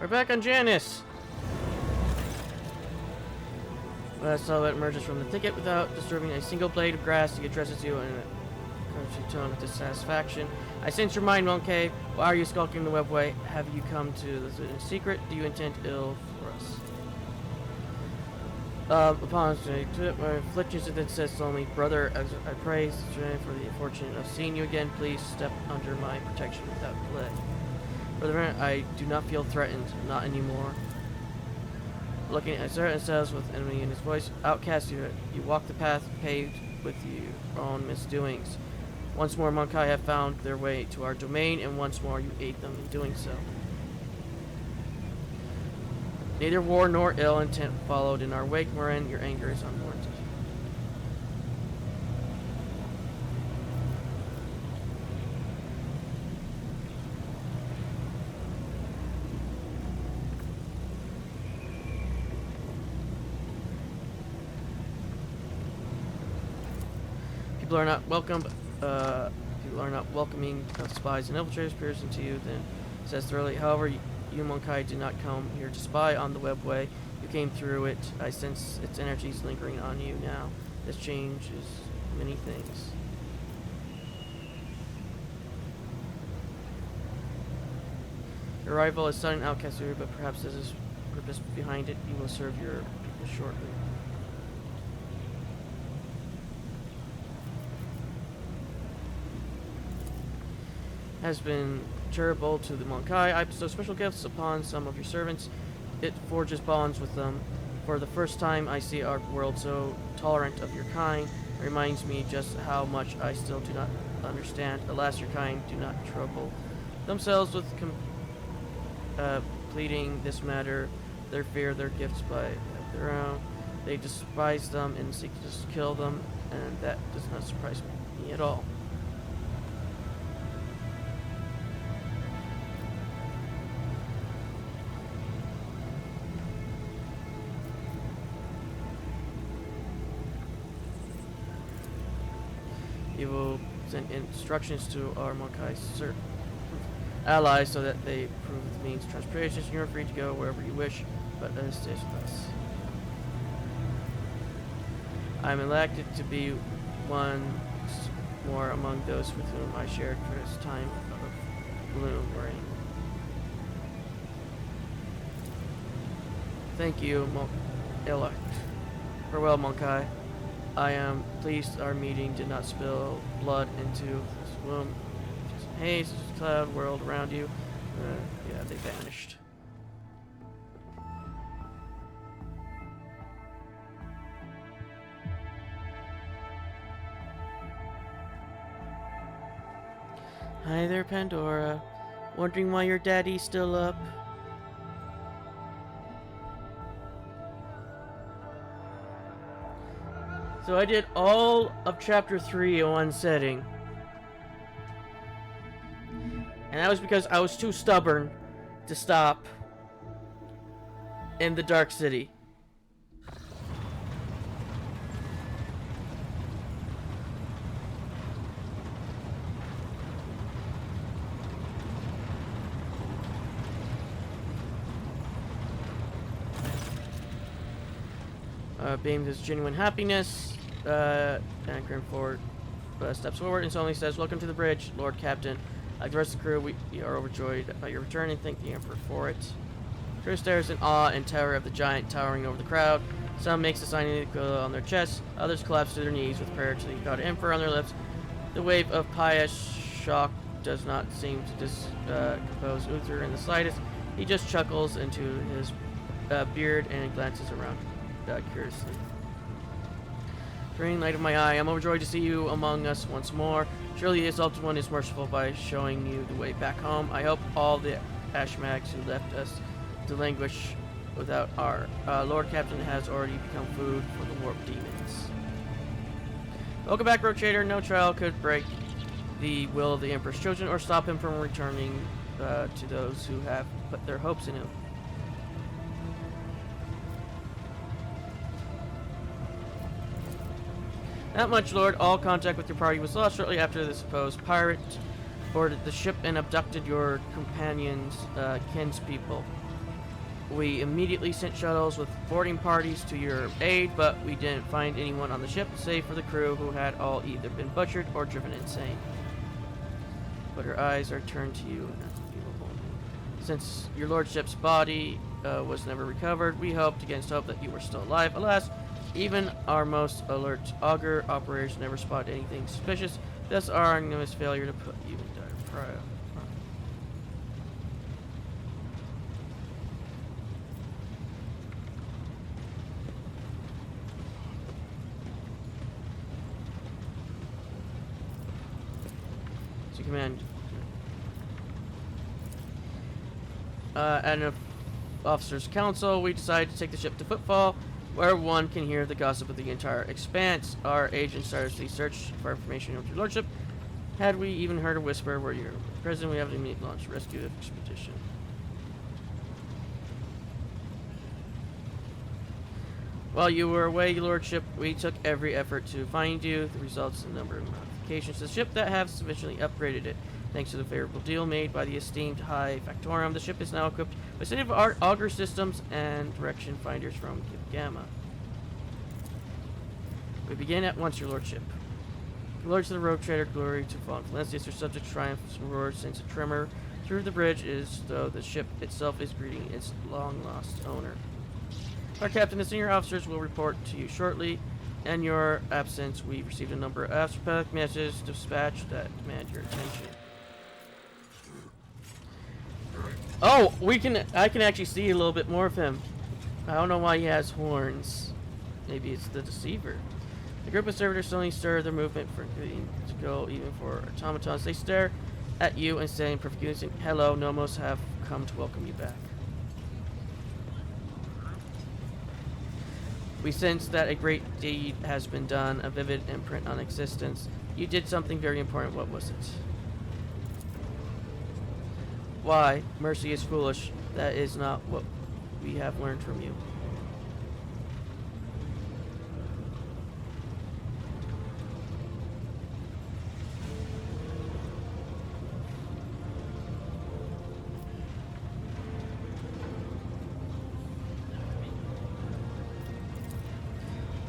We're back on Janice. A silhouette emerges from the thicket without disturbing a single blade of grass. He addresses you in a tone of dissatisfaction. I sense your mind, Monkey. Why are you skulking the webway? Have you come to this in secret? Do you intend ill for us? Upon my afflictions, it then says slowly, Brother, I praise for the fortune of seeing you again. Please step under my protection without delay. Brother, I do not feel threatened. Not anymore. Looking at certain cells with enemy in his voice, outcast, you walk the path paved with your own misdoings. Once more, Monkai have found their way to our domain, and once more you aid them in doing so. Neither war nor ill intent followed in our wake, wherein your anger is unwarranted. People are not welcome. People are not welcoming of spies and infiltrators piercing to you. Then says thoroughly. However, you Monkai did not come here to spy on the webway. You came through it. I sense its energies lingering on you now. This changes many things. Your arrival is sudden, outcast, but perhaps there's a purpose behind it. You will serve your people shortly. Has been charitable to the Monkai. I bestow special gifts upon some of your servants. It forges bonds with them. For the first time, I see our world so tolerant of your kind. It reminds me just how much I still do not understand. Alas, your kind do not trouble themselves with pleading this matter. They fear their gifts by their own. They despise them and seek to kill them. and that does not surprise me at all. You will send instructions to our Makai allies so that they approve the means of transportation. You're free to go wherever you wish, but stays with us. I'm elected to be one more among those with whom I shared this time of gloom reign. Thank you, elect. Farewell, Monkai. I am pleased our meeting did not spill blood into this womb. Just haze, just cloud world around you. Yeah, they vanished. Hi there, Pandora. Wondering why your daddy's still up? So I did all of chapter 3 in one setting. And that was because I was too stubborn to stop in the Dark City. Beamed his genuine happiness, and Grim Ford steps forward and solemnly says, "Welcome to the bridge, Lord Captain. Like the rest of the crew, we are overjoyed about your return and thank the Emperor for it." Crew stares in awe and terror of the giant towering over the crowd. Some makes a sign on their chests, others collapse to their knees with prayer to the God Emperor on their lips. The wave of pious shock does not seem to compose Uther in the slightest. He just chuckles into his beard and glances around curiously. Green light of my eye, I'm overjoyed to see you among us once more. Surely the Exalted One is merciful by showing you the way back home. I hope all the Ashmags who left us to languish without our Lord Captain has already become food for the warp demons. Welcome back, Road Trader. No trial could break the will of the Emperor's children or stop him from returning to those who have put their hopes in him. Not much, Lord. All contact with your party was lost shortly after the supposed pirate boarded the ship and abducted your companions, kinspeople. We immediately sent shuttles with boarding parties to your aid, but we didn't find anyone on the ship, save for the crew who had all either been butchered or driven insane. But her eyes are turned to you. Since your lordship's body was never recovered, we hoped against hope that you were still alive. Alas, even our most alert augur operators never spotted anything suspicious, thus our ignominious failure to put you in dire trial. To command. At an officer's council, we decided to take the ship to Footfall, where one can hear the gossip of the entire expanse. Our agents started the search for information of your lordship. Had we even heard a whisper where you're present, we have to immediately launch a rescue expedition. While you were away, your lordship, we took every effort to find you. The results in a number of modifications to the ship that have sufficiently upgraded it. Thanks to the favorable deal made by the esteemed High Factorum, the ship is now equipped with state-of-the-art auger systems and direction finders from Gamma. We begin at once, your lordship. Glory to the Rogue Trader, glory to Von Valencius, your subject triumphs and roars, sends a tremor through the bridge as though the ship itself is greeting its long-lost owner. Our captain and senior officers will report to you shortly. In your absence, we received a number of astropathic messages dispatched that demand your attention. Oh, I can actually see a little bit more of him. I don't know why he has horns. Maybe it's the deceiver. The group of servitors suddenly stir their movement for to go even for automatons. They stare at you and say in perfect unison, "Hello, Nomos have come to welcome you back." We sense that a great deed has been done, a vivid imprint on existence. You did something very important. What was it? Why? Mercy is foolish. That is not what we have learned from you.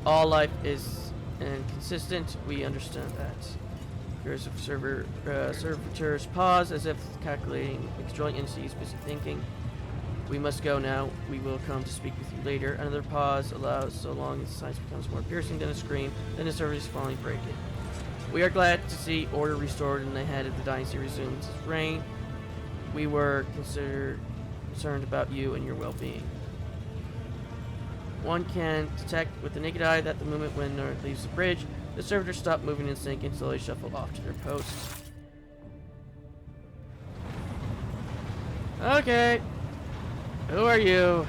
All life is inconsistent. We understand that. Here's a servitors pause as if calculating controlling entities busy thinking. We must go now. We will come to speak with you later. Another pause allows so long as the silence becomes more piercing than a scream. Then the servitors finally break it. We are glad to see order restored and the head of the dynasty resumes his reign. We were concerned about you and your well-being. One can detect with the naked eye that the moment when North leaves the bridge, the servitors stop moving and sink and slowly shuffle off to their posts. Okay. Who are you?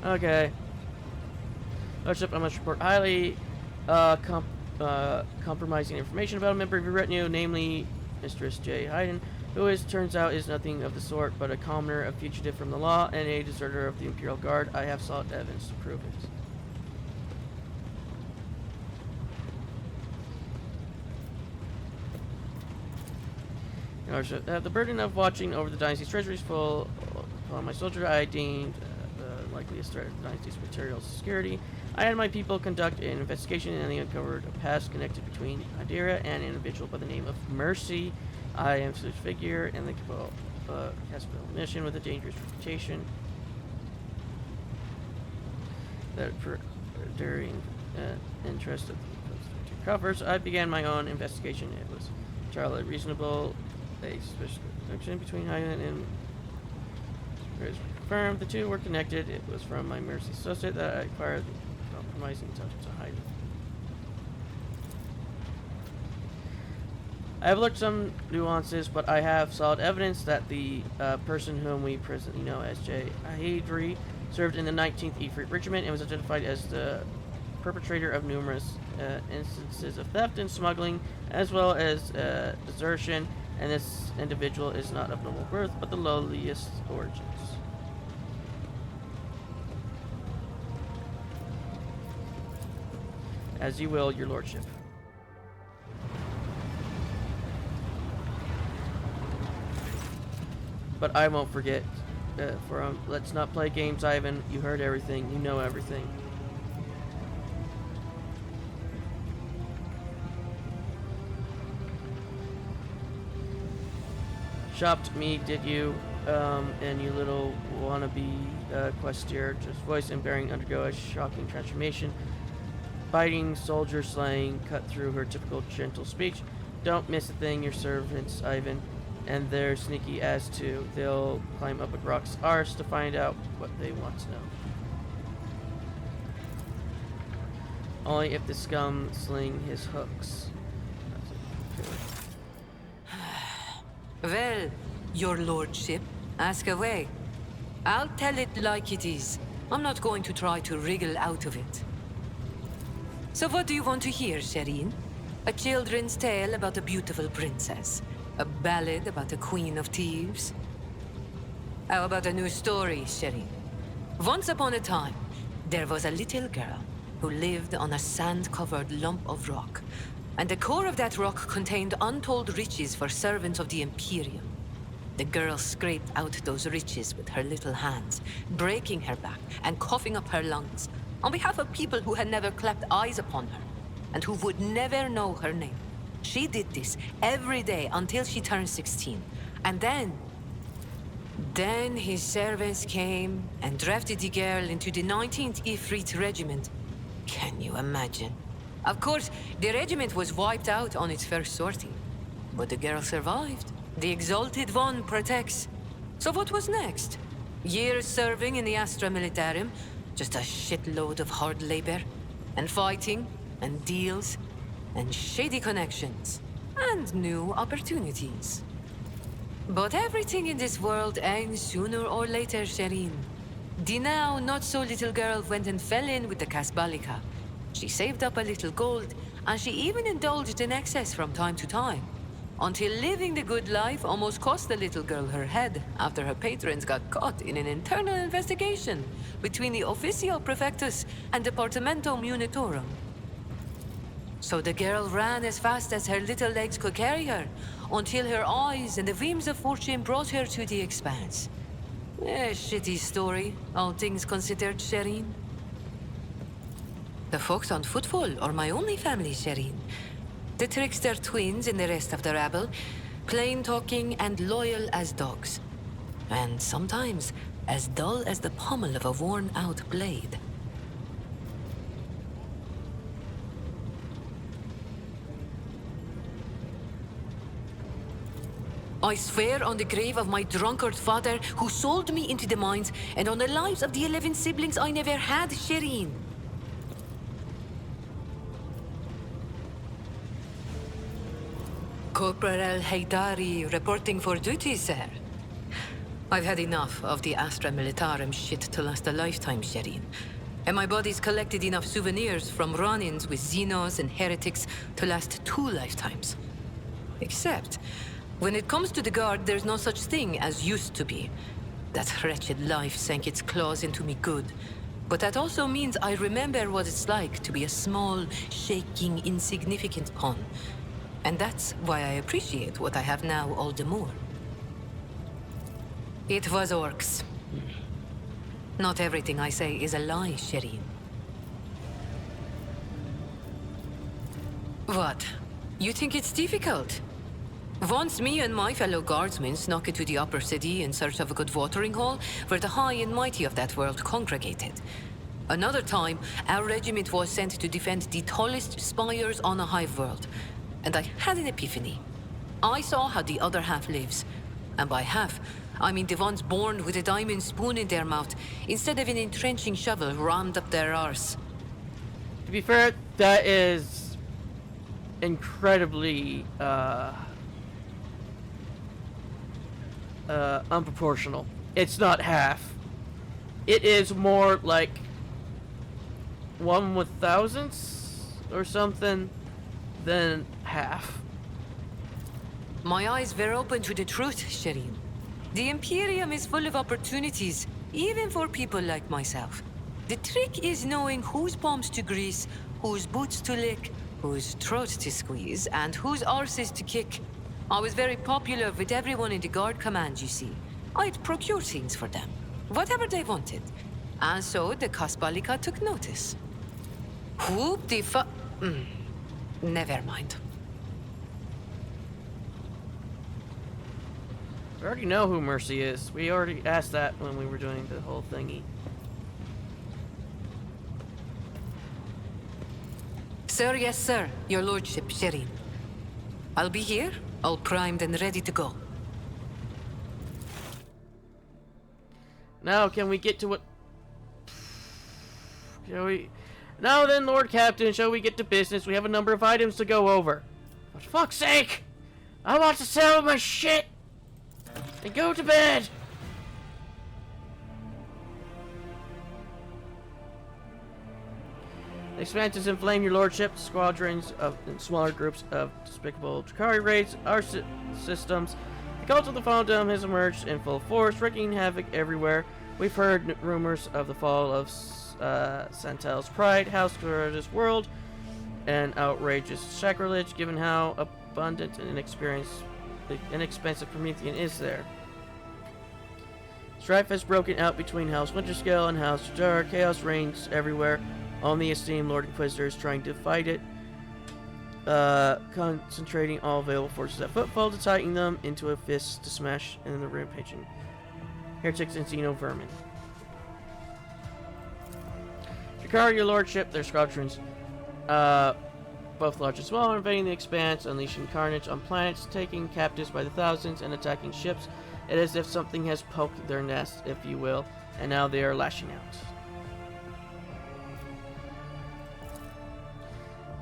Okay. Lordship, I must report highly compromising information about a member of your retinue, namely Mistress J. Hayden, who turns out is nothing of the sort but a commoner, a fugitive from the law, and a deserter of the Imperial Guard. I have sought evidence to prove it. Your Lordship, the burden of watching over the dynasty's treasuries full upon my soldier. I deemed the likeliest threat of the dynasty's material security. I had my people conduct an investigation and they uncovered a past connected between Adira and an individual by the name of Mercy. I am such figure and the Caspian mission with a dangerous reputation. That during interest of the two covers, I began my own investigation. It was entirely reasonable. A suspicious connection between Highland and confirmed the two were connected. It was from my Mercy associate that I acquired the compromising touch to Highland. I have looked some nuances, but I have solid evidence that the person whom we presently know as J. Hadri served in the 19th Ifrit Regiment and was identified as the perpetrator of numerous instances of theft and smuggling, as well as desertion, and this individual is not of noble birth, but the lowliest origins. As you will, your lordship. But I won't forget. Let's not play games, Ivan. You heard everything. You know everything. Shopped me, did you? And you little wannabe questeer, just voice and bearing undergo a shocking transformation. Biting, soldier slaying, cut through her typical gentle speech. Don't miss a thing, your servants, Ivan. And they're sneaky as too. They'll climb up a rock's arse to find out what they want to know. Only if the scum sling his hooks. Well, your lordship, ask away. I'll tell it like it is. I'm not going to try to wriggle out of it. So what do you want to hear, Shireen? A children's tale about a beautiful princess? A ballad about a queen of thieves? How about a new story, Shireen? Once upon a time, there was a little girl who lived on a sand-covered lump of rock. And the core of that rock contained untold riches for servants of the Imperium. The girl scraped out those riches with her little hands, breaking her back and coughing up her lungs, on behalf of people who had never clapped eyes upon her, and who would never know her name. She did this every day until she turned 16. And then his servants came and drafted the girl into the 19th Ifrit Regiment. Can you imagine? Of course, the regiment was wiped out on its first sortie. But the girl survived. The Exalted One protects. So what was next? Years serving in the Astra Militarum, just a shitload of hard labor, and fighting, and deals, and shady connections. and new opportunities. But everything in this world ends sooner or later, Shireen. The now not-so-little girl went and fell in with the Kasbalika. She saved up a little gold, and she even indulged in excess from time to time. Until living the good life almost cost the little girl her head after her patrons got caught in an internal investigation between the Officio Prefectus and Departamento Munitorum. So the girl ran as fast as her little legs could carry her, until her eyes and the beams of fortune brought her to the expanse. A shitty story, all things considered, Shireen. The folks on Footfall are my only family, Shireen. The trickster twins and the rest of the rabble, plain-talking and loyal as dogs. And sometimes as dull as the pommel of a worn-out blade. I swear on the grave of my drunkard father who sold me into the mines, and on the lives of the 11 siblings I never had, Shireen. Corporal Haydari reporting for duty, sir. I've had enough of the Astra Militarum shit to last a lifetime, Shireen. And my body's collected enough souvenirs from run-ins with Xenos and heretics to last 2 lifetimes. Except, when it comes to the Guard, there's no such thing as used to be. That wretched life sank its claws into me good. But that also means I remember what it's like to be a small, shaking, insignificant pawn. And that's why I appreciate what I have now all the more. It was orcs. Not everything I say is a lie, Shireen. What? You think it's difficult? Once me and my fellow guardsmen snuck into the upper city in search of a good watering hole where the high and mighty of that world congregated. Another time, our regiment was sent to defend the tallest spires on a hive world. And I had an epiphany. I saw how the other half lives. And by half, I mean the ones born with a diamond spoon in their mouth, instead of an entrenching shovel rammed up their arse. To be fair, that is incredibly unproportional. It's not half. It is more like 1 with thousandths or something than half. My eyes were open to the truth, Shireen. The Imperium is full of opportunities, even for people like myself. The trick is knowing whose palms to grease, whose boots to lick, whose throat to squeeze, and whose arses to kick. I was very popular with everyone in the Guard Command, you see. I'd procure things for them, whatever they wanted. And so the Kasbalika took notice. Whoop the fu- Never mind. We already know who Mercy is. We already asked that when we were doing the whole thingy. Sir, yes, sir. Your lordship, Shireen. I'll be here, all primed and ready to go. Now, can we get to what... Shall we... Now then, Lord Captain, shall we get to business? We have a number of items to go over. For fuck's sake! I want to sell my shit! And go to bed! The expanses inflame your lordship. Squadrons of and smaller groups of despicable Drakari raids our systems. The cult of the Falldom has emerged in full force, wreaking havoc everywhere. We've heard rumors of the fall of Santel's pride, House Corda's world, and outrageous sacrilege, given how abundant and inexpensive Promethean is there. Strife has broken out between House Winterscale and House Jar. Chaos reigns everywhere. Only esteemed Lord Inquisitor is trying to fight it, concentrating all available forces at Footfall to tighten them into a fist to smash in the rampaging heretics and Xeno vermin. Drakari, your lordship, their squadrons, both large and small, are invading the Expanse, unleashing carnage on planets, taking captives by the thousands, and attacking ships. It is as if something has poked their nest, if you will, and now they are lashing out.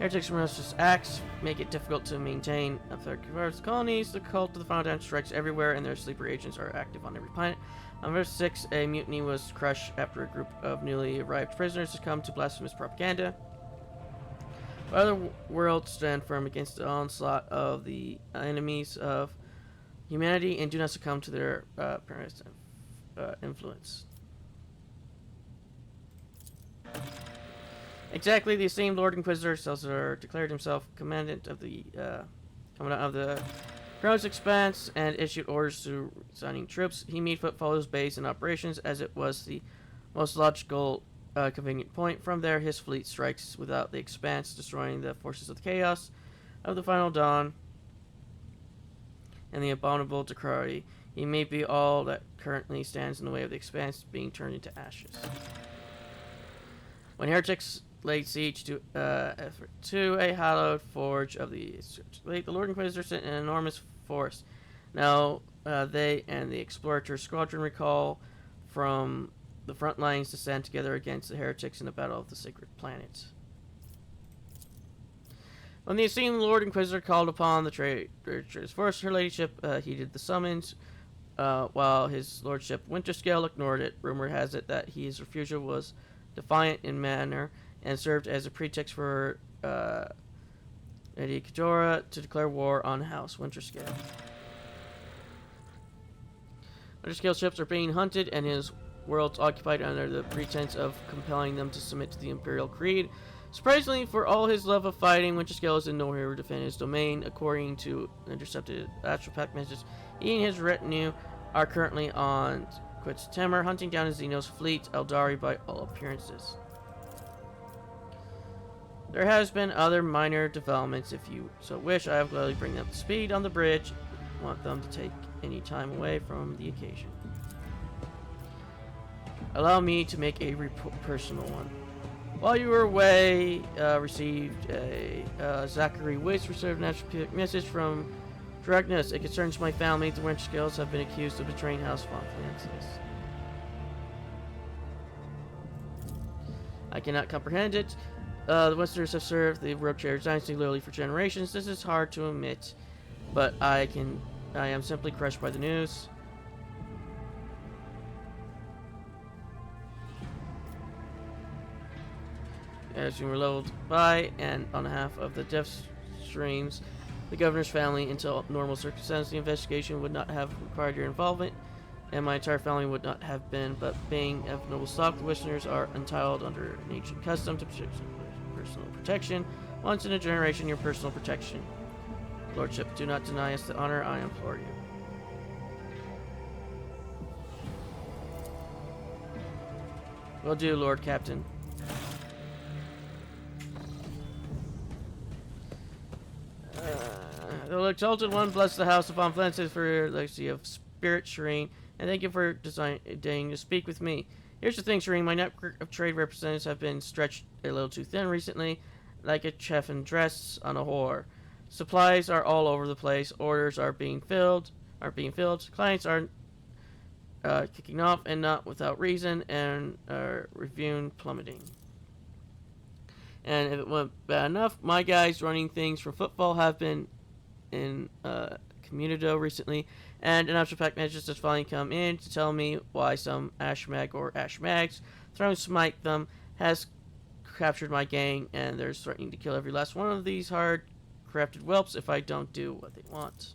Heretics' malicious acts make it difficult to maintain effective colonies. The cult of the Final Dance strikes everywhere, and their sleeper agents are active on every planet. On verse 6, a mutiny was crushed after a group of newly arrived prisoners succumbed to blasphemous propaganda. Other worlds stand firm against the onslaught of the enemies of humanity and do not succumb to their parents' influence. Exactly, the esteemed Lord Inquisitor Celsior declared himself commandant of the Crown's Expanse and issued orders to resigning troops. He made footfall his base in operations as it was the most logical, convenient point. From there, his fleet strikes without the Expanse, destroying the forces of the chaos of the Final Dawn and the abominable decree. He may be all that currently stands in the way of the Expanse being turned into ashes. When heretics laid siege to a hallowed forge of the Lord Inquisitor sent an enormous force. Now they and the Explorator Squadron recall from the front lines to stand together against the heretics in the Battle of the Sacred Planet. When the esteemed Lord Inquisitor called upon the traitors force, her ladyship heeded the summons, while his lordship Winterscale ignored it. Rumor has it that his refusal was defiant in manner and served as a pretext for Eddie Kajora to declare war on House Winterscale. Winterscale ships are being hunted and his worlds occupied under the pretense of compelling them to submit to the Imperial Creed. Surprisingly, for all his love of fighting, Winterscale is in no hurry to defend his domain. According to intercepted Astral Pack messages, he and his retinue are currently on Quits Temur, hunting down Xenos fleet, Eldari by all appearances. There has been other minor developments. If you so wish, I have gladly bring them up to speed on the bridge. I want them to take any time away from the occasion. Allow me to make a personal one. While you were away, received a Zachary Weiss received an Astral message from Dragnus. It concerns my family. The Winterscales have been accused of betraying House von Francis. I cannot comprehend it. The Westerners have served the Rogue Trader dynasty loyally for generations. This is hard to admit, but I am simply crushed by the news. As you were leveled by and on half of the death streams, the governor's family, until normal circumstances, the investigation would not have required your involvement, and my entire family would not have been. But being of noble stock, the Westerners are entitled under an ancient custom to personal protection. Once in a generation, your personal protection. Lordship, do not deny us the honor, I implore you. Will do, Lord Captain. The Exalted One, bless the House of Von Francis for your legacy of spirit, Shireen, and thank you for deigning to speak with me. Here's the thing, Shireen, my network of trade representatives have been stretched a little too thin recently, like a chef in dress on a whore. Supplies are all over the place, orders are being filled, clients are kicking off and not without reason, and reviewing plummeting. And if it went bad enough, my guys running things for football have been in Communito recently, and an Astral Pack message has finally come in to tell me why some Ashmag or Ashmags, throwing smite them, has captured my gang, and they're threatening to kill every last one of these hard-crafted whelps if I don't do what they want.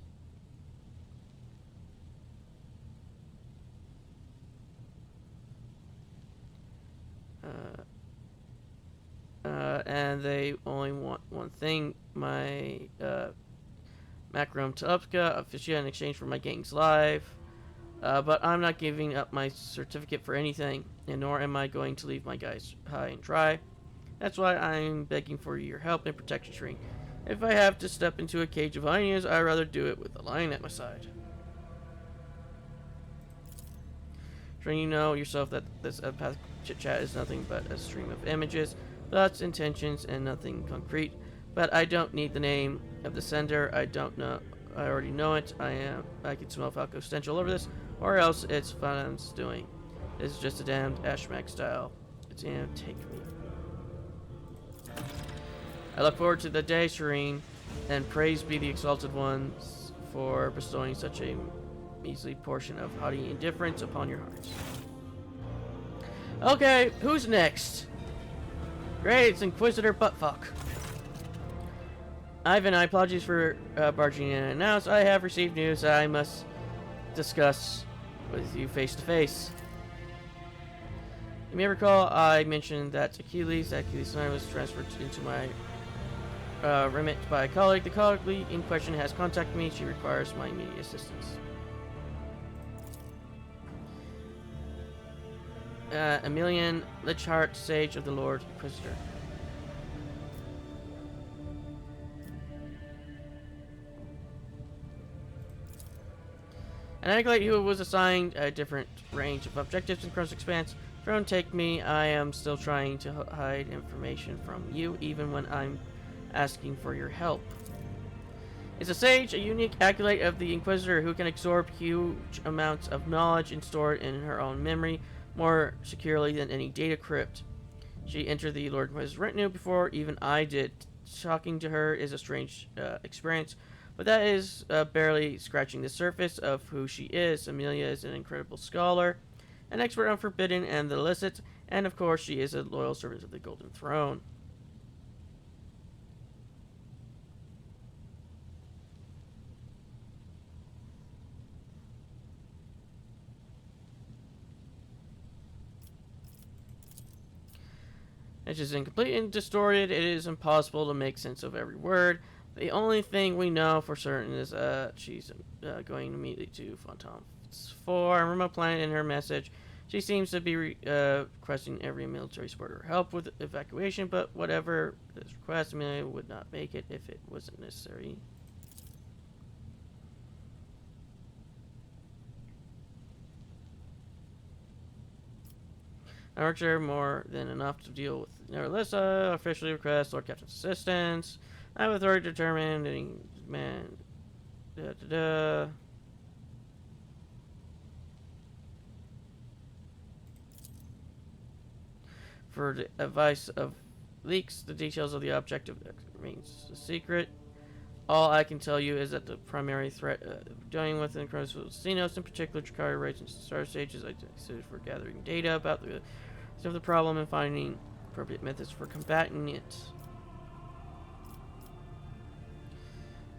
And they only want one thing, my Macrom Tupka officiate in exchange for my gang's life. But I'm not giving up my certificate for anything, and nor am I going to leave my guys high and dry. That's why I'm begging for your help and protection, Shireen. If I have to step into a cage of hyenas, I'd rather do it with a lion at my side. Shireen, you know yourself that this empathic chit-chat is nothing but a stream of images, thoughts, intentions, and nothing concrete. But I don't need the name of the sender. I already know it. I can smell Falco's stench all over this, or else it's Fun's doing. This is just a damned Ashmag style. It's take me. I look forward to the day, Shireen, and praise be the Exalted Ones for bestowing such a measly portion of haughty indifference upon your hearts. Okay, who's next? Great, it's Inquisitor Buttfuck. Ivan, I apologize for barging in and announce. I have received news that I must discuss with you face to face. You may recall I mentioned that Achilles' line was transferred into my remit by a colleague. The colleague in question has contacted me. She requires my immediate assistance. Emilian Lichhart, Sage of the Lord Inquisitor. An acolyte who was assigned a different range of objectives in Cross Expanse. Don't take me, I am still trying to hide information from you, even when I'm asking for your help. Is a sage, a unique acolyte of the Inquisitor who can absorb huge amounts of knowledge and store it in her own memory more securely than any data crypt. She entered the Lord Inquisitor's retinue before even I did. Talking to her is a strange experience, but that is barely scratching the surface of who she is. Amelia is an incredible scholar, an expert on forbidden and the illicit, and of course she is a loyal servant of the Golden Throne. It's just incomplete and distorted. It is impossible to make sense of every word. The only thing we know for certain is she's going immediately to Phantom 4, a remote planet. In her message, she seems to be requesting every military support or help with evacuation, but whatever this request, Amelia would not make it if it wasn't necessary. Archer, more than enough to deal with. Nevertheless, officially request Lord Captain's assistance. I have authority to determine any man. For the advice of leaks, the details of the objective remains a secret. All I can tell you is that the primary threat dealing with in Xenos, in particular Chikari raids and star stages, I considered for gathering data about the problem and finding appropriate methods for combating it.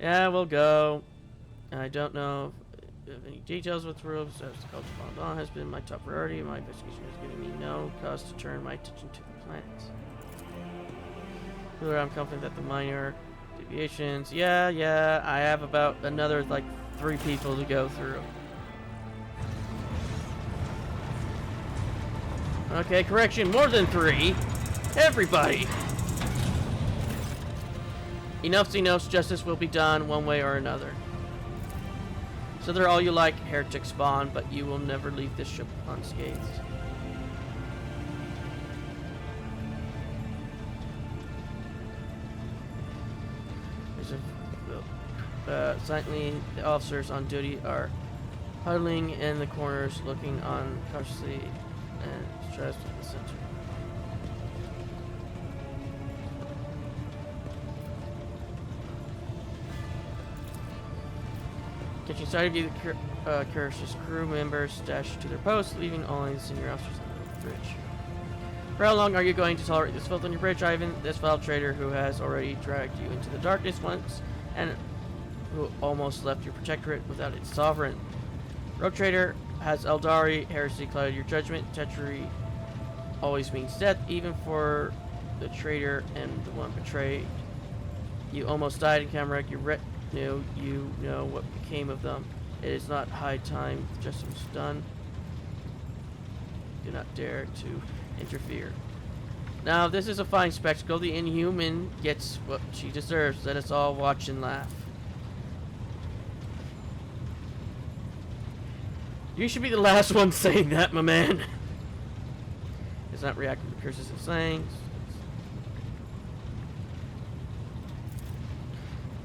Yeah, we'll go. I don't know if any details with rules as the culture of has been my top priority. My investigation has given me no cause to turn my attention to the planet. I'm confident that the minor deviations. Yeah, I have about another like 3 people to go through. Okay, correction, more than 3. Everybody. Enough Xenos, justice will be done one way or another. So they're all you like, heretic spawn, but you will never leave this ship unscathed. Silently, the officers on duty are huddling in the corners, looking on cautiously and stressed at the center. Catching sight of you, the Curse's crew members dash to their posts, leaving only the senior officers on the bridge. For how long are you going to tolerate this filth on your bridge, Ivan? This foul traitor who has already dragged you into the darkness once, and who almost left your protectorate without its sovereign. Rogue traitor, has Eldari heresy clouded your judgment? Treachery always means death, even for the traitor and the one betrayed. You almost died in Camargue. Your retinue, you know what became of them. It is not high time justice was done. Do not dare to interfere. Now, this is a fine spectacle. The Inhuman gets what she deserves. Let us all watch and laugh. You should be the last one saying that, my man. It's not reacting to curses and sayings.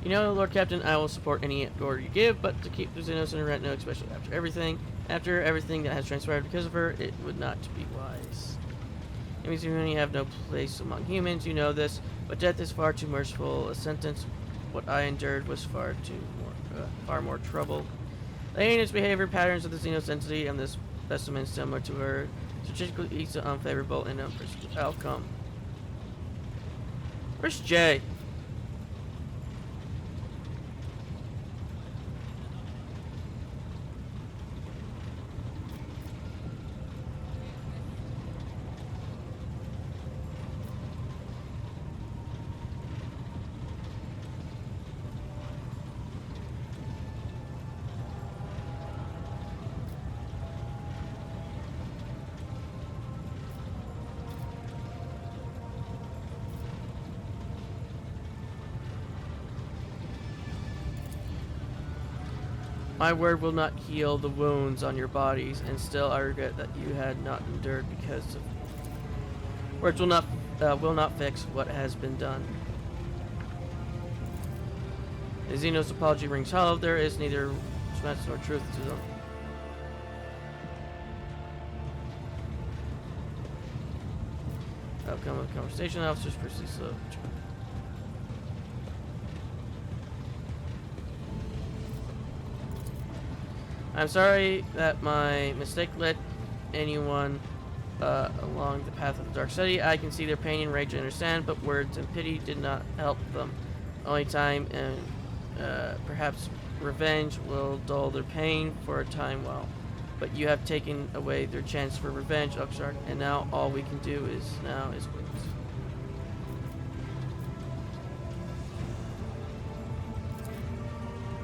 You know, Lord Captain, I will support any order you give, but to keep the Xenos in her retinue, especially after everything that has transpired because of her, it would not be wise. Enemies of humanity have no place among humans, you know this, but death is far too merciful a sentence. What I endured was far more trouble. The heinous behavior patterns of the Xenos entity and this specimen similar to her strategically leads to unfavorable and unforeseen outcome. Where's Jay? My word will not heal the wounds on your bodies, and still I regret that you had not endured because of words will not fix what has been done. The Xenos apology rings hollow. There is neither smash nor truth to them. Outcome of the conversation. Officers proceed slow. I'm sorry that my mistake led anyone along the path of the dark study. I can see their pain and rage and understand, but words and pity did not help them. Only time and perhaps revenge will dull their pain for a time while. But you have taken away their chance for revenge, Oxnard, and now all we can do is wait.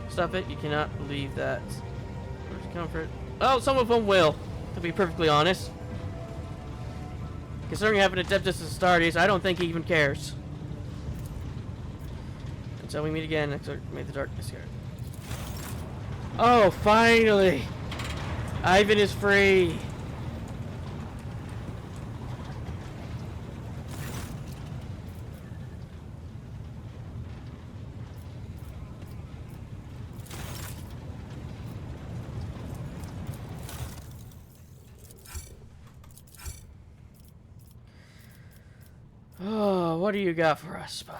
Stop it, you cannot believe that. Comfort. Oh, some of them will, to be perfectly honest. Considering having Adeptus Astartes, I don't think he even cares. Until we meet again, may the darkness here. Oh, finally! Ivan is free! Oh, what do you got for us, Spot?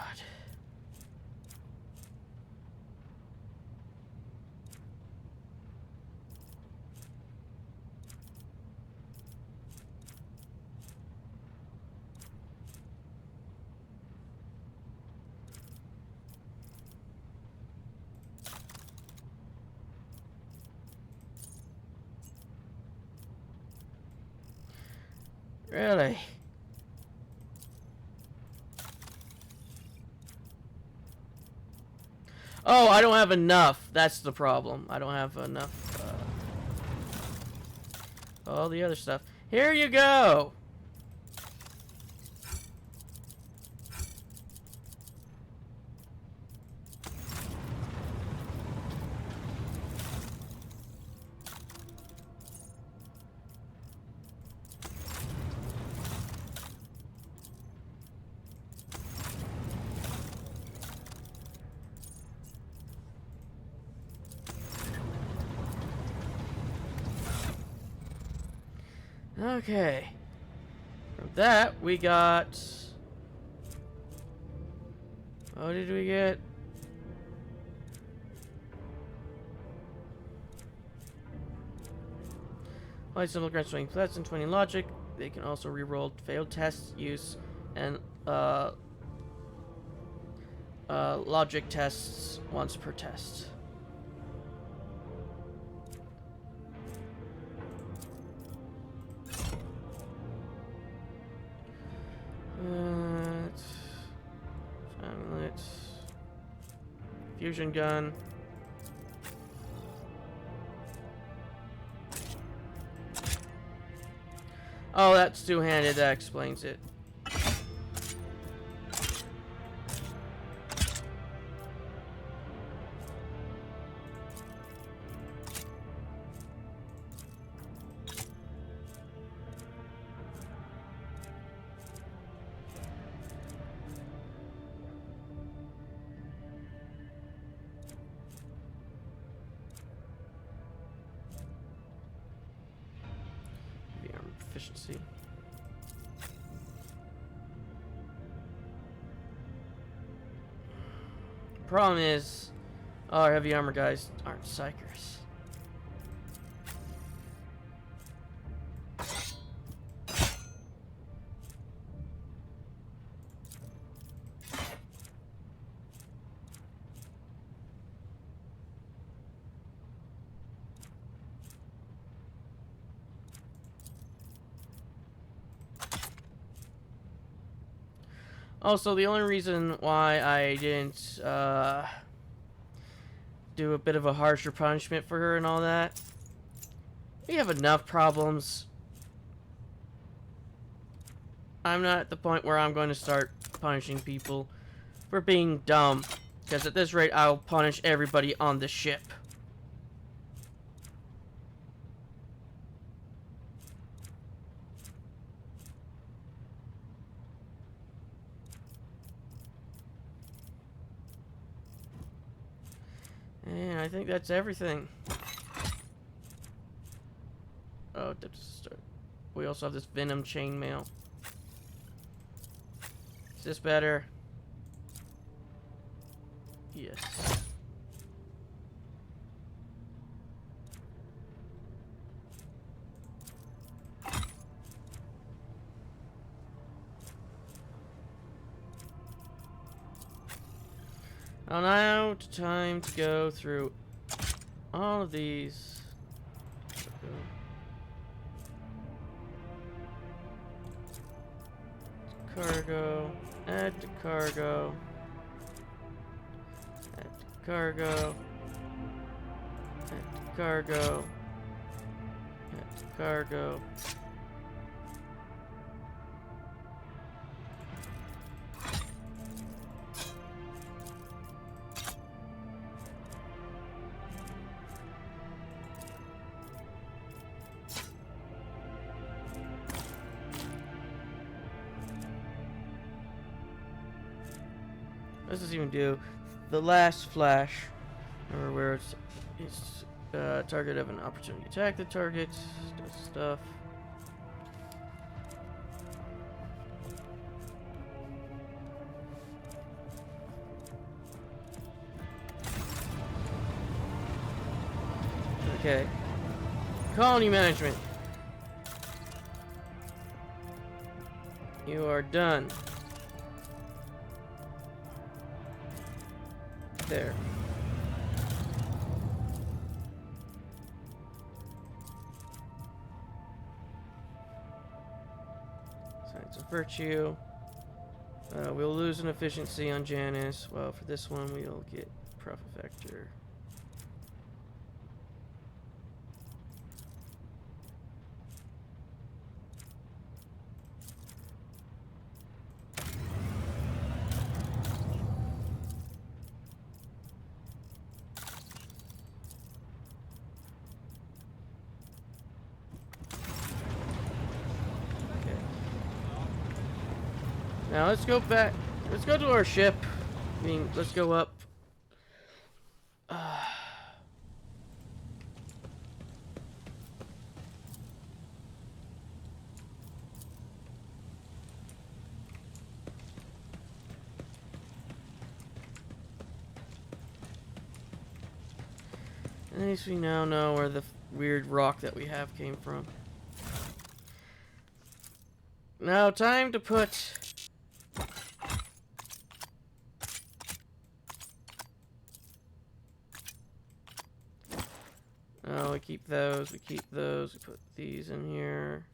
Really? Oh, I don't have enough. That's the problem. I don't have enough. All the other stuff. Here you go. Okay. From that, we got... What did we get? Only simple grants 20 plus and 20 logic. They can also reroll failed tests, use, and logic tests once per test. Amulet. Fusion gun. Oh, that's two-handed. That explains it. Efficiency. Problem is, our heavy armor guys aren't psychers. Also, the only reason why I didn't do a bit of a harsher punishment for her and all that, we have enough problems. I'm not at the point where I'm going to start punishing people for being dumb, because at this rate I'll punish everybody on the ship. And I think that's everything. Oh, we also have this Venom chainmail. Is this better? Yes. Now, time to go through all of these. Cargo, add to cargo, add to cargo, add to cargo, add to cargo. What does this even do? The last flash, or where it's target of an opportunity to attack the target, does stuff. Okay. Colony management. You are done. There. Signs of virtue. We'll lose an efficiency on Janice. Well, for this one, we'll get profit factor. Now let's go back. Let's go to our ship. I mean, let's go up. At least we now know where the weird rock that we have came from. Now, time to put... Oh, we keep those, we keep those, we put these in here.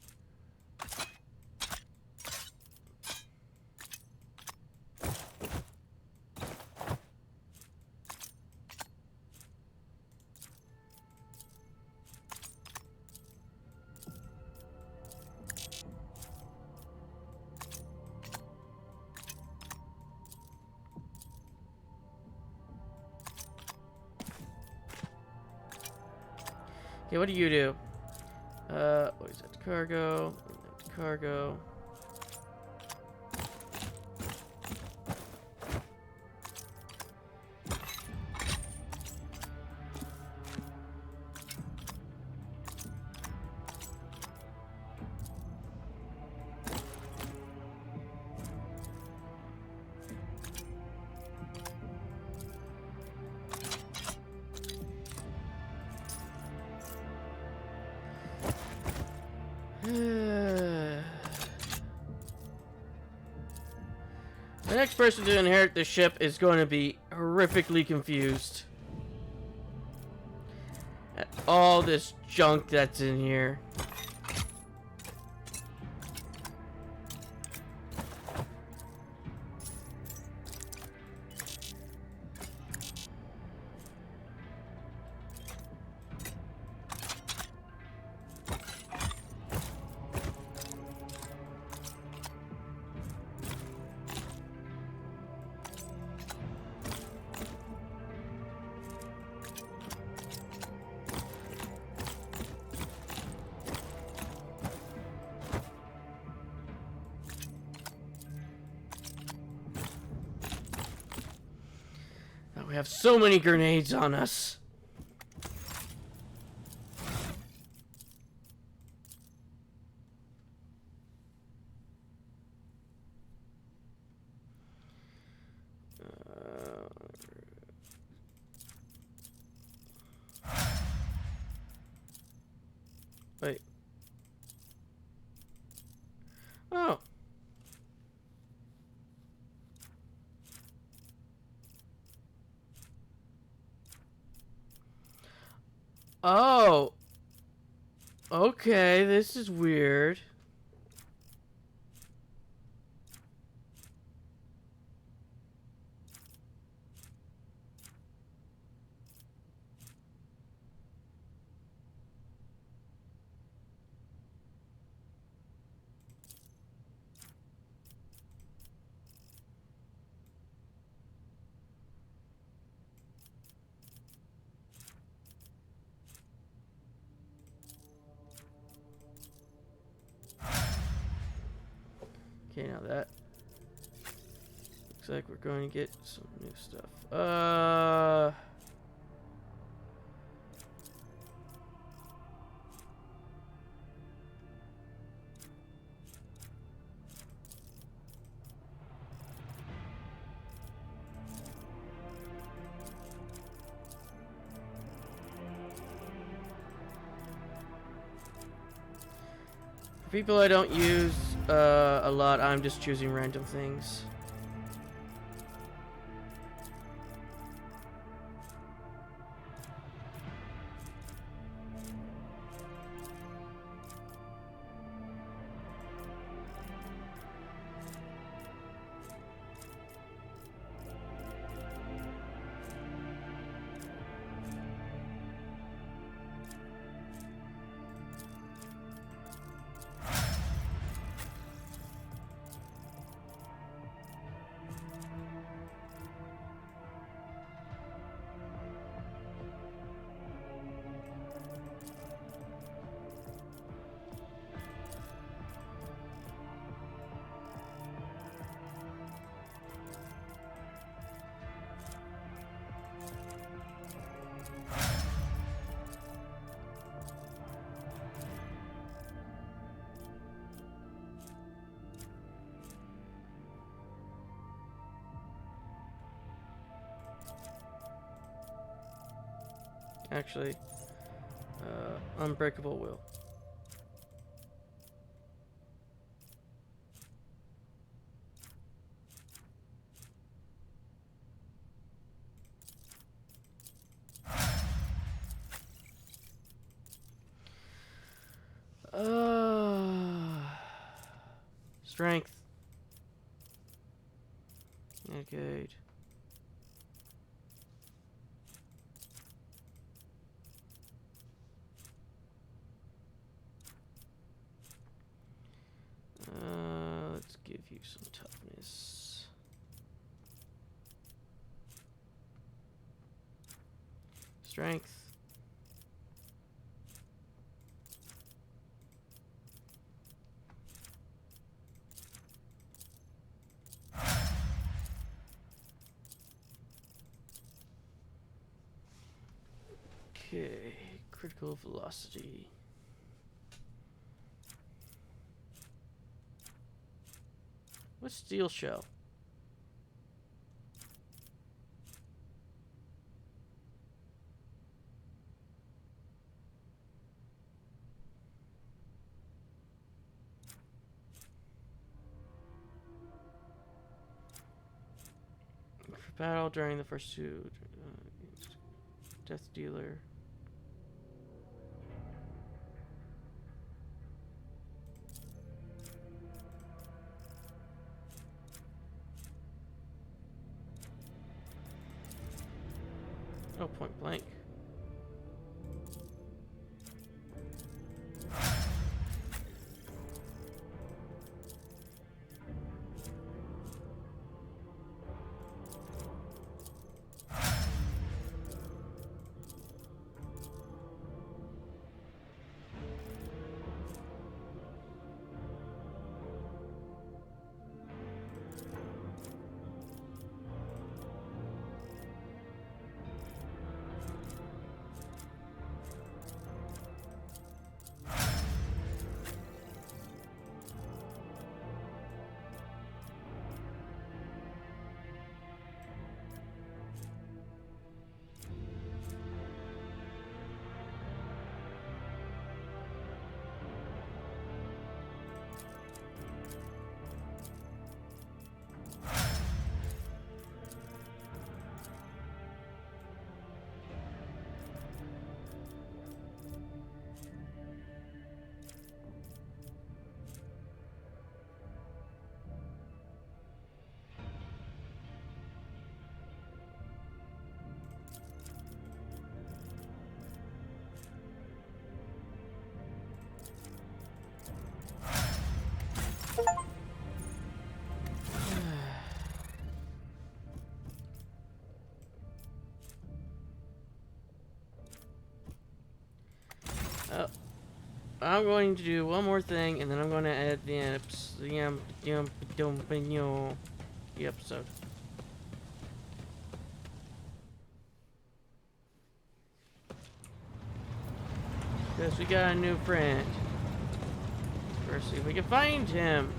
Okay, what do you do? What is that? Cargo. Cargo. The next person to inherit the ship is going to be horrifically confused at all this junk that's in here. We have so many grenades on us. Wait. Oh. Oh. Okay, this is weird. Okay, now that looks like we're going to get some new stuff. For people I don't use a lot, I'm just choosing random things. Actually, unbreakable will. Strength. Okay. Let's give you some toughness. Strength. Okay, critical velocity. What's steel shell? battle during the first two. Death Dealer. Oh, point blank. I'm going to do one more thing, and then I'm going to edit the episode. Because we got a new friend. First, see if we can find him.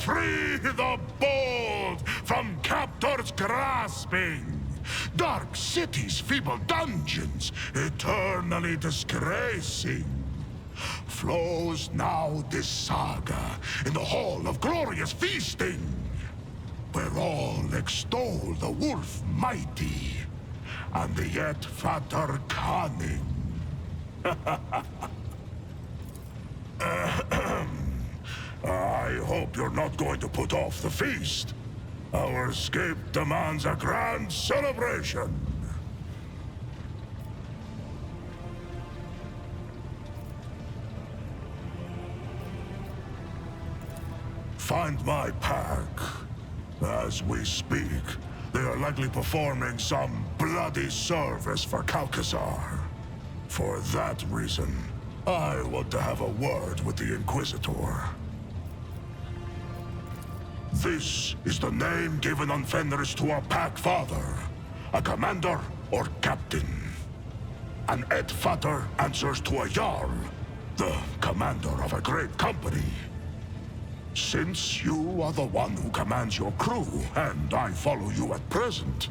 Free the bold from captors grasping. Dark cities, feeble dungeons, eternally disgracing. Flows now this saga in the hall of glorious feasting, where all extol the wolf mighty and the yet fatter cunning. I hope you're not going to put off the feast. Our escape demands a grand celebration. Find my pack. As we speak, they are likely performing some bloody service for Calcazar. For that reason, I want to have a word with the Inquisitor. This is the name given on Fenris to a pack father, a commander or captain. An Edfater answers to a Jarl, the commander of a great company. Since you are the one who commands your crew, and I follow you at present,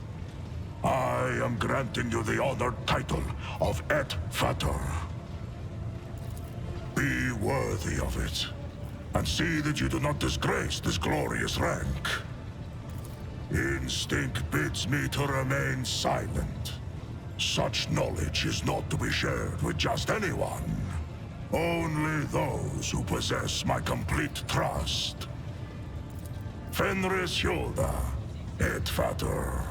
I am granting you the honored title of Edfater. Be worthy of it, and see that you do not disgrace this glorious rank. Instinct bids me to remain silent. Such knowledge is not to be shared with just anyone. Only those who possess my complete trust. Fenris Hjolda, Edfater.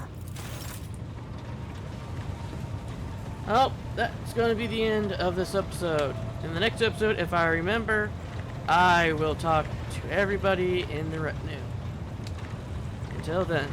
Oh, that's going to be the end of this episode. In the next episode, if I remember, I will talk to everybody in the retinue. Until then.